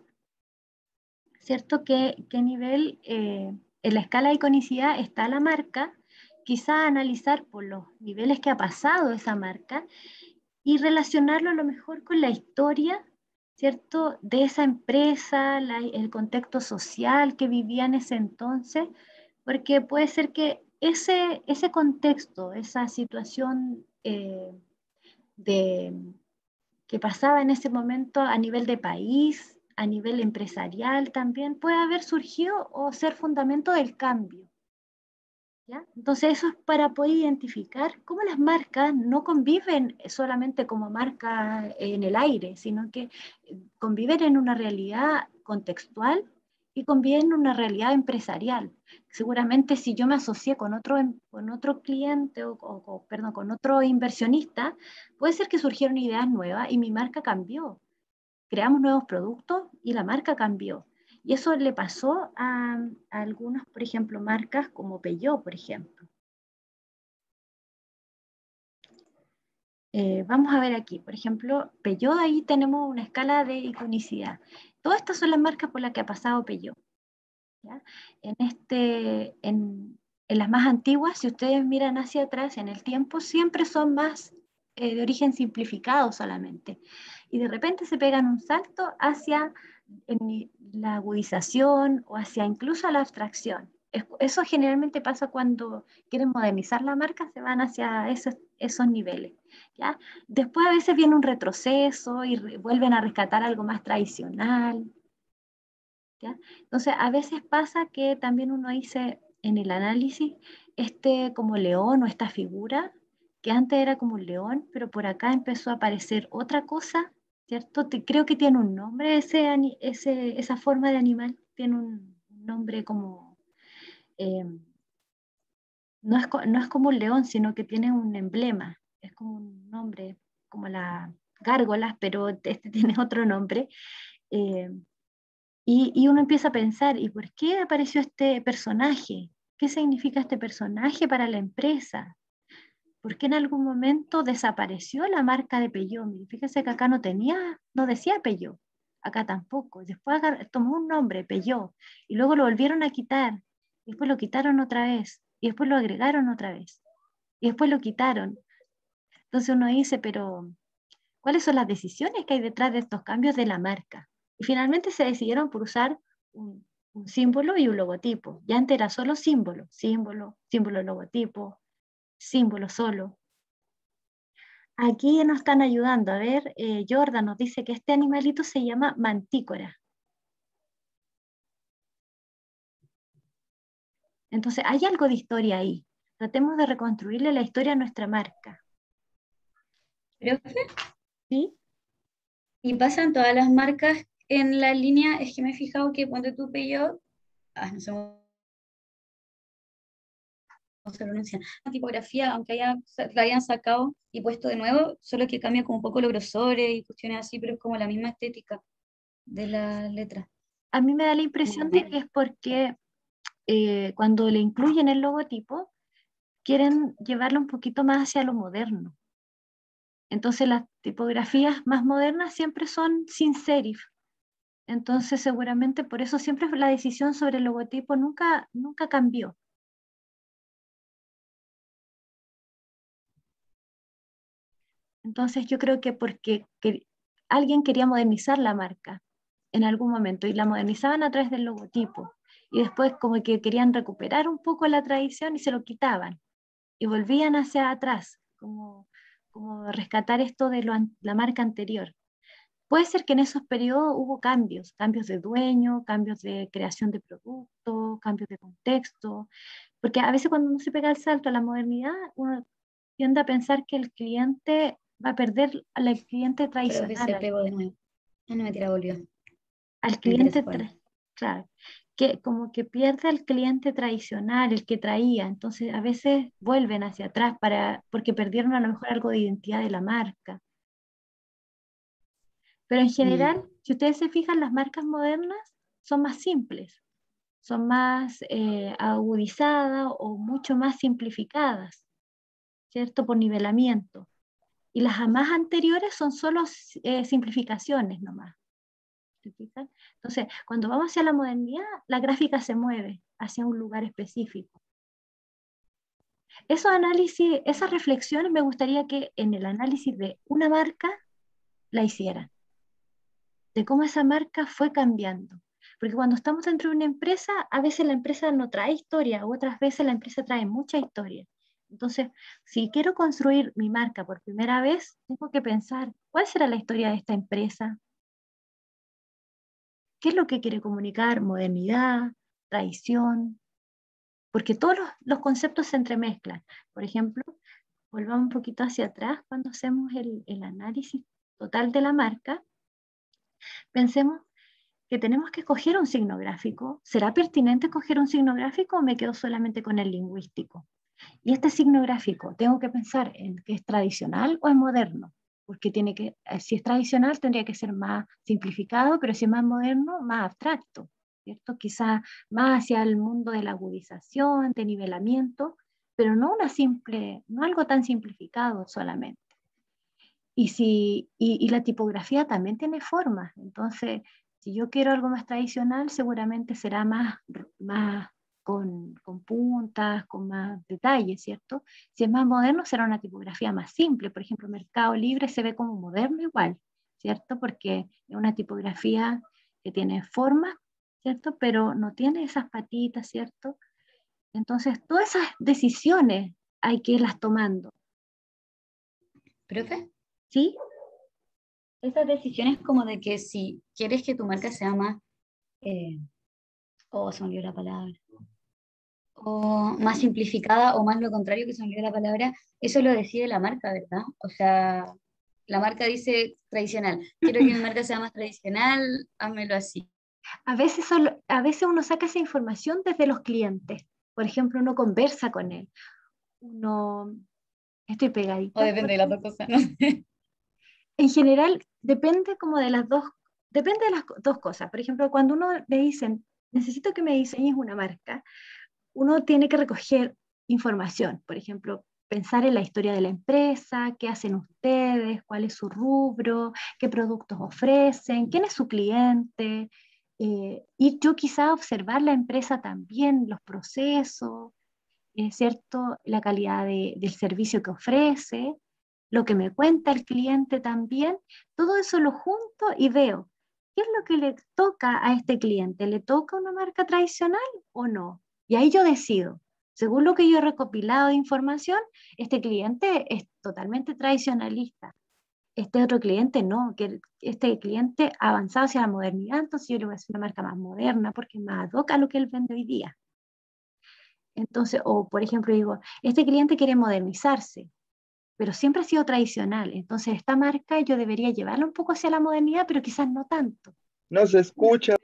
[SPEAKER 1] ¿cierto? ¿Qué nivel en la escala de iconicidad está la marca? Quizá analizar por los niveles que ha pasado esa marca y relacionarlo a lo mejor con la historia, ¿cierto? De esa empresa, el contexto social que vivía en ese entonces, porque puede ser que ese contexto, esa situación de, que pasaba en ese momento a nivel de país, a nivel empresarial también, puede haber surgido o ser fundamento del cambio. ¿Ya? Entonces eso es para poder identificar cómo las marcas no conviven solamente como marcas en el aire, sino que conviven en una realidad contextual y conviven en una realidad empresarial. Seguramente si yo me asocié con otro cliente perdón, con otro inversionista, puede ser que surgieron ideas nuevas y mi marca cambió. Creamos nuevos productos y la marca cambió. Y eso le pasó a algunas, por ejemplo, marcas como Peugeot, por ejemplo. Vamos a ver aquí, por ejemplo, Peugeot, ahí tenemos una escala de iconicidad. Todas estas son las marcas por las que ha pasado Peugeot. ¿Ya? En las más antiguas, si ustedes miran hacia atrás en el tiempo, siempre son más de origen simplificado solamente. Y de repente se pegan un salto hacia la agudización o hacia incluso la abstracción. Eso generalmente pasa cuando quieren modernizar la marca, se van hacia esos niveles. ¿Ya? Después a veces viene un retroceso y vuelven a rescatar algo más tradicional. ¿Ya? Entonces, a veces pasa que también uno dice en el análisis, como león o esta figura, que antes era como un león, pero por acá empezó a aparecer otra cosa, ¿cierto? Creo que tiene un nombre esa forma de animal, tiene un nombre como, eh, no es como un león, sino que tiene un emblema, es como un nombre, como las gárgolas, pero tiene otro nombre. Eh, y uno empieza a pensar, ¿y por qué apareció este personaje? ¿Qué significa este personaje para la empresa? ¿Por qué en algún momento desapareció la marca de Peugeot? Fíjese que acá no decía Peugeot, acá tampoco. Después tomó un nombre, Peugeot, y luego lo volvieron a quitar. después lo quitaron otra vez, y después lo agregaron otra vez, y después lo quitaron. Entonces uno dice, pero ¿cuáles son las decisiones que hay detrás de estos cambios de la marca? Y finalmente se decidieron por usar un símbolo y un logotipo. Ya antes era solo símbolo, símbolo, símbolo, logotipo, símbolo solo. Aquí nos están ayudando. A ver, Jordan nos dice que este animalito se llama mantícora. Entonces, hay algo de historia ahí. Tratemos de reconstruirle la historia a nuestra marca.
[SPEAKER 2] Profe,
[SPEAKER 1] ¿Sí?
[SPEAKER 2] y pasan todas las marcas en la línea, es que me he fijado que Ponte tú Peugeot, no sé cómo se pronuncia, la tipografía, aunque la hayan sacado y puesto de nuevo, solo que cambia como un poco los grosores y cuestiones así, pero es como la misma estética de la letra.
[SPEAKER 1] A mí me da la impresión de que es porque cuando le incluyen el logotipo, quieren llevarlo un poquito más hacia lo moderno. Entonces las tipografías más modernas siempre son sin serif. Entonces seguramente por eso siempre la decisión sobre el logotipo nunca cambió. Entonces yo creo que porque alguien quería modernizar la marca en algún momento y la modernizaban a través del logotipo. Y después como que querían recuperar un poco la tradición y se lo quitaban. Y volvían hacia atrás, como rescatar esto de la marca anterior. Puede ser que en esos periodos hubo cambios de dueño, cambios de creación de producto, cambios de contexto, porque a veces cuando uno se pega el salto a la modernidad, uno tiende a pensar que el cliente va a perder al cliente
[SPEAKER 2] Pero que se
[SPEAKER 1] tradicional,
[SPEAKER 2] pegó de nuevo. No me tira, volvió.
[SPEAKER 1] al
[SPEAKER 2] Me interesa
[SPEAKER 1] cliente,
[SPEAKER 2] jugar.
[SPEAKER 1] claro, que como que pierde al cliente tradicional, el que traía, entonces a veces vuelven hacia atrás porque perdieron a lo mejor algo de identidad de la marca. Pero en general, si ustedes se fijan, las marcas modernas son más simples, son más agudizadas o mucho más simplificadas, ¿cierto? Por nivelamiento. Y las más anteriores son solo simplificaciones nomás. ¿Se fijan? Entonces, cuando vamos hacia la modernidad, la gráfica se mueve hacia un lugar específico. Esos análisis, esas reflexiones me gustaría que en el análisis de una marca la hicieran, de cómo esa marca fue cambiando. Porque cuando estamos dentro de una empresa, a veces la empresa no trae historia, otras veces la empresa trae mucha historia. Entonces, si quiero construir mi marca por primera vez, tengo que pensar, ¿cuál será la historia de esta empresa? ¿Qué es lo que quiere comunicar? Modernidad, tradición, porque todos los conceptos se entremezclan. Por ejemplo, volvamos un poquito hacia atrás cuando hacemos el análisis total de la marca, pensemos que tenemos que escoger un signo gráfico. ¿Será pertinente escoger un signo gráfico o me quedo solamente con el lingüístico? Y este signo gráfico, tengo que pensar en que es tradicional o es moderno, porque si es tradicional tendría que ser más simplificado, pero si es más moderno, más abstracto, ¿cierto? Quizá más hacia el mundo de la agudización, de nivelamiento, pero no no algo tan simplificado solamente. Y la tipografía también tiene formas, entonces si yo quiero algo más tradicional, seguramente será más con puntas, con más detalles, ¿cierto? Si es más moderno, será una tipografía más simple. Por ejemplo, Mercado Libre se ve como moderno igual, ¿cierto? Porque es una tipografía que tiene formas, ¿cierto? Pero no tiene esas patitas, ¿cierto? Entonces, todas esas decisiones hay que irlas tomando,
[SPEAKER 2] ¿Profe?
[SPEAKER 1] ¿sí?
[SPEAKER 2] Esas decisiones como de que si quieres que tu marca sea más, se me olvidó la palabra, o más simplificada o más lo contrario que se me olvidó la palabra, eso lo decide la marca, ¿verdad? O sea, la marca dice tradicional, quiero que mi marca sea más tradicional, házmelo así.
[SPEAKER 1] A veces uno saca esa información desde los clientes. Por ejemplo, uno conversa con él. Estoy
[SPEAKER 2] O
[SPEAKER 1] pegadita.
[SPEAKER 2] depende de las dos cosas, no sé.
[SPEAKER 1] En general, depende de las dos cosas. Por ejemplo, cuando uno le dicen, necesito que me diseñes una marca, uno tiene que recoger información. Por ejemplo, pensar en la historia de la empresa, qué hacen ustedes, cuál es su rubro, qué productos ofrecen, quién es su cliente, Y yo quizá observar la empresa también, los procesos, ¿cierto? La calidad del servicio que ofrece, lo que me cuenta el cliente también, todo eso lo junto y veo qué es lo que le toca a este cliente. ¿Le toca una marca tradicional o no? Y ahí yo decido. Según lo que yo he recopilado de información, este cliente es totalmente tradicionalista. Este otro cliente no, que este cliente ha avanzado hacia la modernidad, entonces yo le voy a hacer una marca más moderna porque es más ad hoc a lo que él vende hoy día. Entonces, o por ejemplo, digo, este cliente quiere modernizarse, pero siempre ha sido tradicional. Entonces, esta marca yo debería llevarla un poco hacia la modernidad, pero quizás no tanto.
[SPEAKER 4] No se escucha.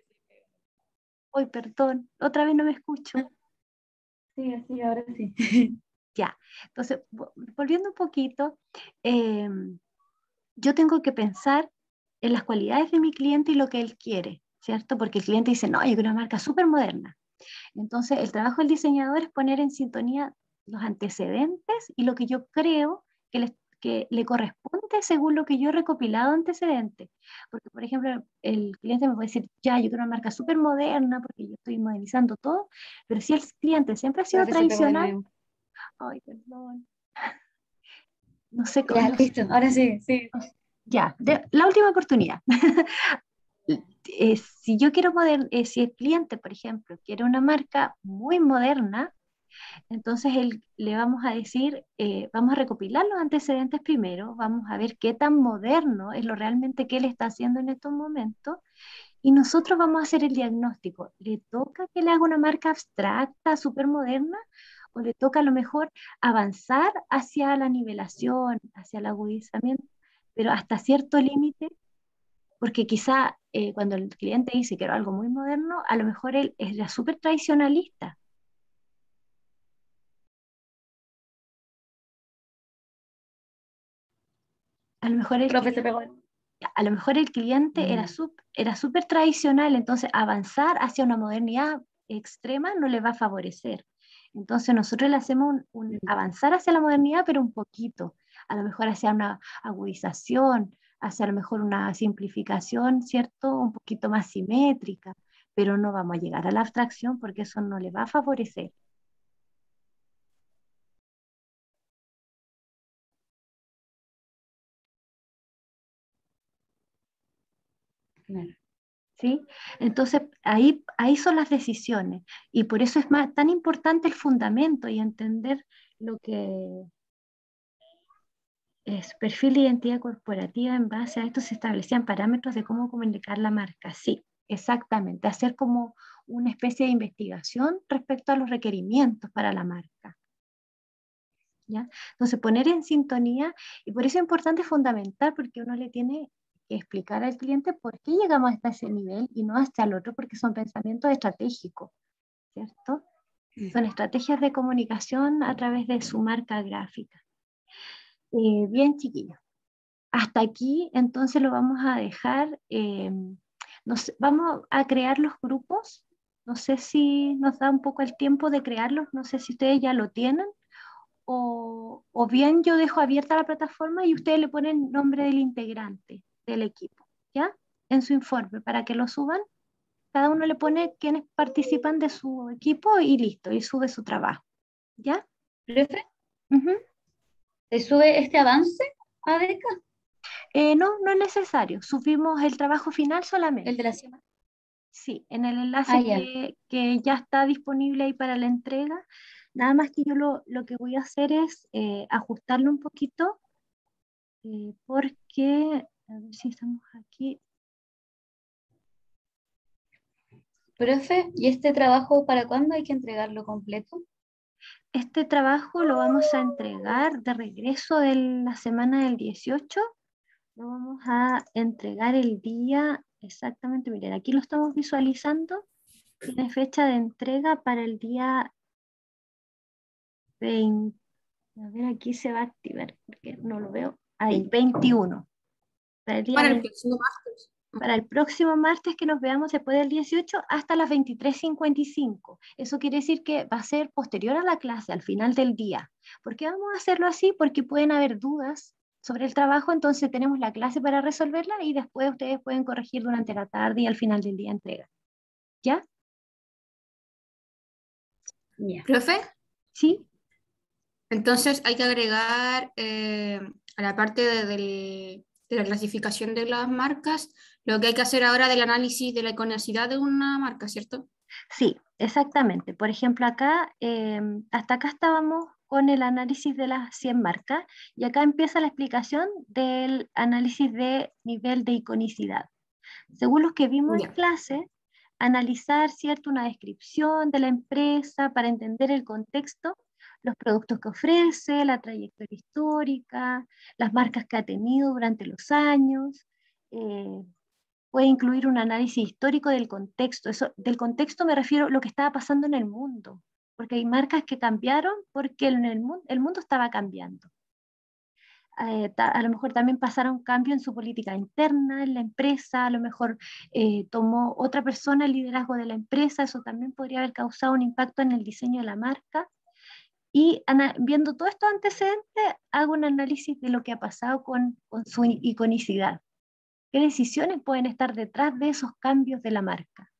[SPEAKER 1] Hoy, perdón, otra vez no me escucho.
[SPEAKER 2] Sí, así, ahora sí.
[SPEAKER 1] Ya, entonces, volviendo un poquito, yo tengo que pensar en las cualidades de mi cliente y lo que él quiere, ¿cierto? Porque el cliente dice, no, yo quiero una marca súper moderna. Entonces, el trabajo del diseñador es poner en sintonía los antecedentes y lo que yo creo que le corresponde según lo que yo he recopilado antecedentes. Porque, por ejemplo, el cliente me puede decir, ya, yo quiero una marca súper moderna porque yo estoy modernizando todo, pero si el cliente siempre ha sido
[SPEAKER 2] Espérate, se pegó de
[SPEAKER 1] tradicional,
[SPEAKER 2] nuevo.
[SPEAKER 1] ay, perdón, no sé,
[SPEAKER 2] Ya, listo, ahora sí, sí.
[SPEAKER 1] ya, la última oportunidad. Si yo quiero si el cliente, por ejemplo, quiere una marca muy moderna, entonces le vamos a decir, vamos a recopilar los antecedentes primero, vamos a ver qué tan moderno es lo realmente que él está haciendo en estos momentos, y nosotros vamos a hacer el diagnóstico. ¿Le toca que le haga una marca abstracta, súper moderna? ¿O le toca a lo mejor avanzar hacia la nivelación, hacia el agudizamiento, pero hasta cierto límite? Porque quizá cuando el cliente dice quiero algo muy moderno, a lo mejor él es ya súper tradicionalista. A lo mejor
[SPEAKER 2] Profe, se pegó.
[SPEAKER 1] a lo mejor el cliente era súper tradicional, entonces avanzar hacia una modernidad extrema no le va a favorecer. Entonces nosotros le hacemos un avanzar hacia la modernidad, pero un poquito, a lo mejor hacia una agudización, hacia a lo mejor una simplificación, ¿cierto? Un poquito más simétrica, pero no vamos a llegar a la abstracción porque eso no le va a favorecer.
[SPEAKER 2] Claro.
[SPEAKER 1] ¿Sí? Entonces, ahí son las decisiones y por eso es tan importante el fundamento y entender lo que es perfil de identidad corporativa. En base a esto se establecían parámetros de cómo comunicar la marca. Sí, exactamente, hacer como una especie de investigación respecto a los requerimientos para la marca. ¿Ya? Entonces, poner en sintonía, y por eso es importante fundamentar, porque uno le tiene que explicar al cliente por qué llegamos hasta ese nivel y no hasta el otro, porque son pensamientos estratégicos, ¿cierto? Son estrategias de comunicación a través de su marca gráfica. Bien, chiquillos. Hasta aquí, entonces lo vamos a dejar. Vamos a crear los grupos. No sé si nos da un poco el tiempo de crearlos. No sé si ustedes ya lo tienen. O bien yo dejo abierta la plataforma y ustedes le ponen nombre del integrante del equipo, ¿ya? En su informe, para que lo suban. Cada uno le pone quienes participan de su equipo y listo, y sube su trabajo, ¿ya?
[SPEAKER 2] Profe,
[SPEAKER 1] Ujú.
[SPEAKER 2] ¿te sube este avance a beca?
[SPEAKER 1] No, no es necesario. Subimos el trabajo final
[SPEAKER 2] El
[SPEAKER 1] solamente.
[SPEAKER 2] de la semana.
[SPEAKER 1] Sí, en el
[SPEAKER 2] Ah,
[SPEAKER 1] enlace
[SPEAKER 2] ya.
[SPEAKER 1] que ya está disponible ahí para la entrega. Nada más que yo lo que voy a hacer es ajustarlo un poquito porque, a ver si estamos aquí.
[SPEAKER 2] Profe, ¿y este trabajo para cuándo hay que entregarlo completo?
[SPEAKER 1] Este trabajo lo vamos a entregar de regreso de la semana del 18. Lo vamos a entregar el día, exactamente, miren, aquí lo estamos visualizando. Tiene fecha de entrega para el día 20. A ver, aquí se va a activar, porque no lo veo. Ahí, 21. Para el día
[SPEAKER 5] Para el
[SPEAKER 1] 20,
[SPEAKER 5] próximo martes.
[SPEAKER 1] para el próximo martes que nos veamos después del 18 hasta las 23:55. Eso quiere decir que va a ser posterior a la clase, al final del día. ¿Por qué vamos a hacerlo así? Porque pueden haber dudas sobre el trabajo, entonces tenemos la clase para resolverla y después ustedes pueden corregir durante la tarde y al final del día entrega. ¿ya?
[SPEAKER 2] Ya.
[SPEAKER 5] ¿Profe?
[SPEAKER 1] ¿Sí?
[SPEAKER 5] Entonces hay que agregar a la parte de la clasificación de las marcas, lo que hay que hacer ahora del análisis de la iconocidad de una marca, ¿cierto?
[SPEAKER 1] Sí, exactamente. Por ejemplo, acá, hasta acá estábamos con el análisis de las 100 marcas y acá empieza la explicación del análisis de nivel de iconicidad. Según los que vimos en
[SPEAKER 5] Ya.
[SPEAKER 1] clase, analizar, ¿cierto?, una descripción de la empresa para entender el contexto, los productos que ofrece, la trayectoria histórica, las marcas que ha tenido durante los años. Puede incluir un análisis histórico del contexto. Eso, del contexto me refiero a lo que estaba pasando en el mundo, porque hay marcas que cambiaron porque el mundo estaba cambiando. A lo mejor también pasaron cambios en su política interna, en la empresa, a lo mejor tomó otra persona el liderazgo de la empresa, eso también podría haber causado un impacto en el diseño de la marca. Y viendo todos estos antecedentes, hago un análisis de lo que ha pasado con su iconicidad. ¿Qué decisiones pueden estar detrás de esos cambios de la marca?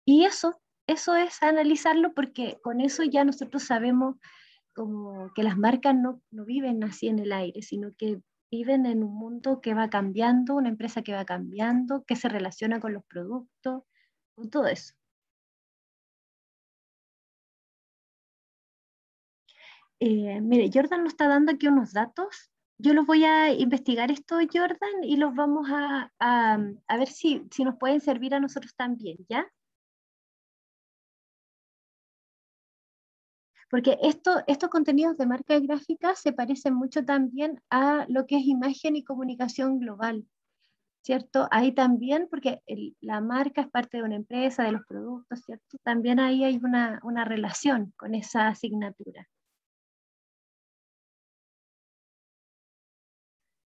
[SPEAKER 1] Y eso es analizarlo porque con eso ya nosotros sabemos como que las marcas no viven así en el aire, sino que viven en un mundo que va cambiando, una empresa que va cambiando, que se relaciona con los productos, con todo eso. Mire, Jordan nos está dando aquí unos datos. Yo los voy a investigar esto, Jordan, y los vamos a ver si nos pueden servir a nosotros también, ¿ya? Porque estos contenidos de marca gráfica se parecen mucho también a lo que es imagen y comunicación global, ¿cierto? Ahí también, porque la marca es parte de una empresa, de los productos, ¿cierto? También ahí hay una relación con esa asignatura.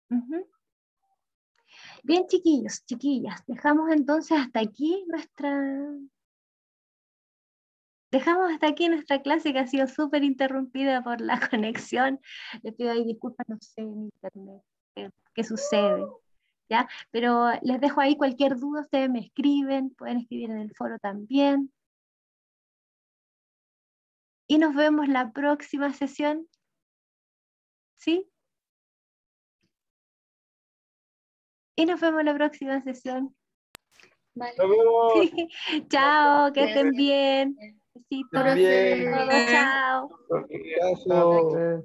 [SPEAKER 1] Ujú. Bien, chiquillos, chiquillas, dejamos entonces hasta aquí nuestra clase que ha sido súper interrumpida por la conexión. Les pido ahí disculpas, no sé, en internet, qué sucede, ¿ya? Pero les dejo ahí cualquier duda, ustedes me escriben, pueden escribir en el foro también. Y nos vemos la próxima sesión, ¿sí? Y nos vemos la próxima sesión.
[SPEAKER 2] Vale.
[SPEAKER 4] Nos vemos.
[SPEAKER 1] Chao, que estén
[SPEAKER 2] Gracias.
[SPEAKER 1] bien. Besitos.
[SPEAKER 4] Estén bien.
[SPEAKER 1] Todos, chao.
[SPEAKER 4] Gracias.